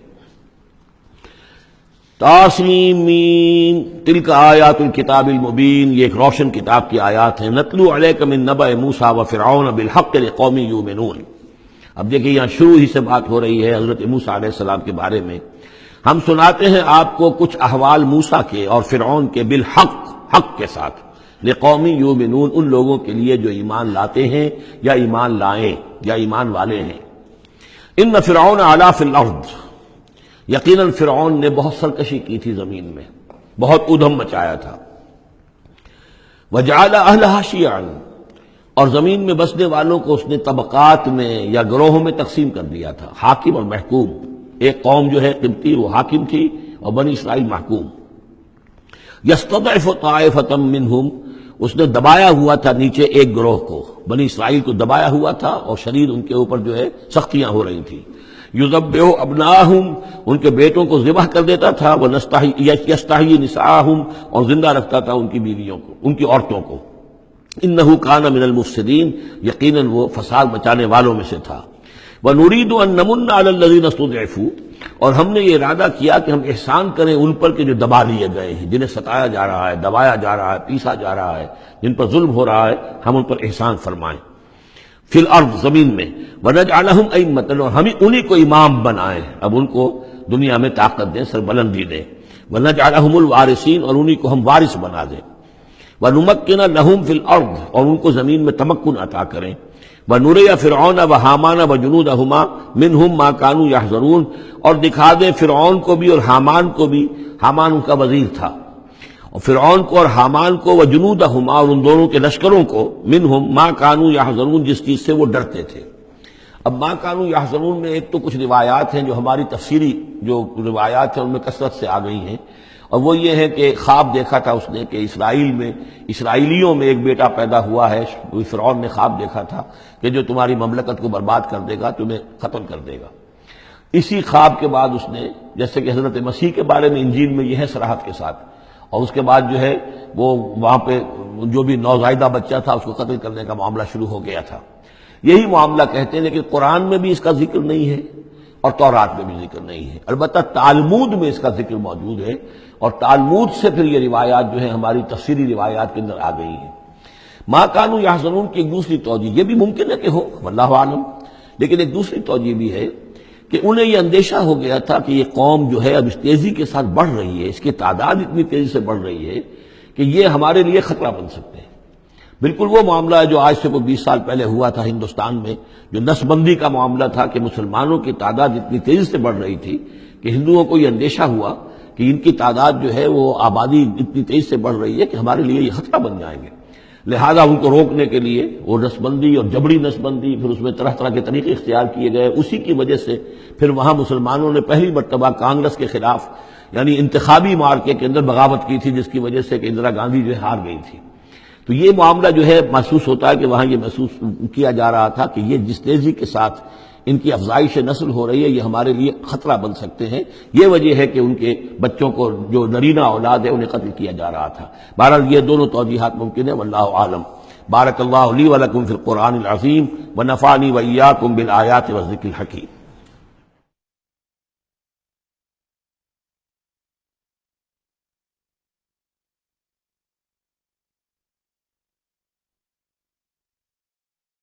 Speaker 2: طاسین تلک آیات الکتاب المبین، یہ ایک روشن کتاب کی آیات ہیں. نتلو علیک من نبأ موسیٰ وفرعون بالحق لقوم یؤمنون. اب دیکھیں یہاں شروع ہی سے بات ہو رہی ہے حضرت موسیٰ علیہ السلام کے بارے میں. ہم سناتے ہیں آپ کو کچھ احوال موسیٰ کے اور فرعون کے، بالحق، حق کے ساتھ، لقوم یؤمنون، ان لوگوں کے لیے جو ایمان لاتے ہیں یا ایمان لائیں یا ایمان والے ہیں. ان فرعون علا فی الارض، یقیناً فرعون نے بہت سرکشی کی تھی زمین میں، بہت ادھم مچایا تھا. وجعل اہلہا شیعا، اور زمین میں بسنے والوں کو اس نے طبقات میں یا گروہوں میں تقسیم کر دیا تھا، حاکم اور محکوم. ایک قوم جو ہے قبطی وہ حاکم تھی اور بنی اسرائیل محکوم. یستضعف طائفة منہم، اس نے دبایا ہوا تھا نیچے ایک گروہ کو، بنی اسرائیل کو دبایا ہوا تھا اور شدید ان کے اوپر جو ہے سختیاں ہو رہی تھی. یذبح ابناہم، ان کے بیٹوں کو ذبح کر دیتا تھا. یستحیی نساءہم، اور زندہ رکھتا تھا ان کی بیویوں کو، ان کی عورتوں کو. انہ کان من المفسدین، یقیناً وہ فساد مچانے والوں میں سے تھا. وَنُرِيدُ أَن نَّمُنَّ عَلَى الَّذِينَ اسْتُضْعِفُوا، اور ہم نے یہ ارادہ کیا کہ ہم احسان کریں ان پر کہ جو دبا لیے گئے ہیں، جنہیں ستایا جا رہا ہے، دبایا جا رہا ہے، پیسا جا رہا ہے، جن پر ظلم ہو رہا ہے، ہم ان پر احسان فرمائیں. فی الارض، زمین میں. وَنَجْعَلَهُمْ أَئِمَّةً، اور ہم انہی کو امام بنائیں، اب ان کو دنیا میں طاقت دیں، سربلندی دیں. وَنَجْعَلَهُمُ الْوَارِثِينَ، اور انہی کو ہم وارث بنا دیں. وَنُمَكِّنَ لَهُمْ فِي الْأَرْضِ، اور ان کو زمین میں تمکن عطا کریں. وَنُرِيَ فِرْعَوْنَ وَحَامَانَ وَجُنُودَهُمَا مِنْهُمْ مَا كَانُوا يَحْذَرُونَ، اور دکھا دیں فرعون کو بھی اور حامان کو بھی، حامان ان کا وزیر تھا، اور فرعون کو اور حامان کو، وجنودہما، اور ان دونوں کے لشکروں کو، منہم ما کانوا یحذرون، جس چیز سے وہ ڈرتے تھے. اب ما کانوا یحذرون میں ایک تو کچھ روایات ہیں جو ہماری تفسیری جو روایات ہیں ان میں کثرت سے آ گئی ہیں، اور وہ یہ ہے کہ خواب دیکھا تھا اس نے کہ اسرائیلیوں میں ایک بیٹا پیدا ہوا ہے. فرعون نے خواب دیکھا تھا کہ جو تمہاری مملکت کو برباد کر دے گا، تمہیں ختم کر دے گا. اسی خواب کے بعد اس نے، جیسے کہ حضرت مسیح کے بارے میں انجیل میں یہ ہے صراحت کے ساتھ، اور اس کے بعد جو ہے وہ وہاں پہ جو بھی نوزائیدہ بچہ تھا اس کو قتل کرنے کا معاملہ شروع ہو گیا تھا. یہی معاملہ کہتے ہیں، لیکن قرآن میں بھی اس کا ذکر نہیں ہے اور تورات میں بھی ذکر نہیں ہے. البتہ تالمود میں اس کا ذکر موجود ہے، اور تالمود سے پھر یہ روایات جو ہیں ہماری تفسیری روایات کے اندر آ گئی ہیں. ما کانوا یحذرون کی ایک دوسری توجہ یہ بھی ممکن ہے کہ ہو، واللہ عالم، لیکن ایک دوسری توجہ بھی ہے کہ انہیں یہ اندیشہ ہو گیا تھا کہ یہ قوم جو ہے اب اس تیزی کے ساتھ بڑھ رہی ہے، اس کی تعداد اتنی تیزی سے بڑھ رہی ہے کہ یہ ہمارے لیے خطرہ بن سکتے ہیں. بالکل وہ معاملہ ہے جو آج سے کوئی 20 سال پہلے ہوا تھا ہندوستان میں، جو نسل بندی کا معاملہ تھا کہ مسلمانوں کی تعداد اتنی تیزی سے بڑھ رہی تھی کہ ہندوؤں کو یہ اندیشہ ہوا کہ ان کی تعداد جو ہے وہ آبادی اتنی تیزی سے بڑھ رہی ہے کہ ہمارے لیے یہ خطرہ بن جائیں گے. لہذا ان کو روکنے کے لیے وہ نسل بندی اور جبری نسل بندی، پھر اس میں طرح طرح کے طریقے اختیار کیے گئے. اسی کی وجہ سے پھر وہاں مسلمانوں نے پہلی مرتبہ کانگریس کے خلاف یعنی انتخابی مارکے کے اندر بغاوت کی تھی، جس کی وجہ سے کہ اندرا گاندھی جو ہے ہار گئی تھی. تو یہ معاملہ جو ہے محسوس ہوتا ہے کہ وہاں یہ محسوس کیا جا رہا تھا کہ یہ جس تیزی کے ساتھ ان کی افزائش نسل ہو رہی ہے یہ ہمارے لیے خطرہ بن سکتے ہیں. یہ وجہ ہے کہ ان کے بچوں کو جو نرینہ اولاد ہے انہیں قتل کیا جا رہا تھا. بہرحال یہ دونوں توجیحات ممکن ہیں، واللہ عالم. بارک اللہ لی ولکم فی القرآن العظیم ونفعنی وإیاکم بالآیات والذکر الحکیم.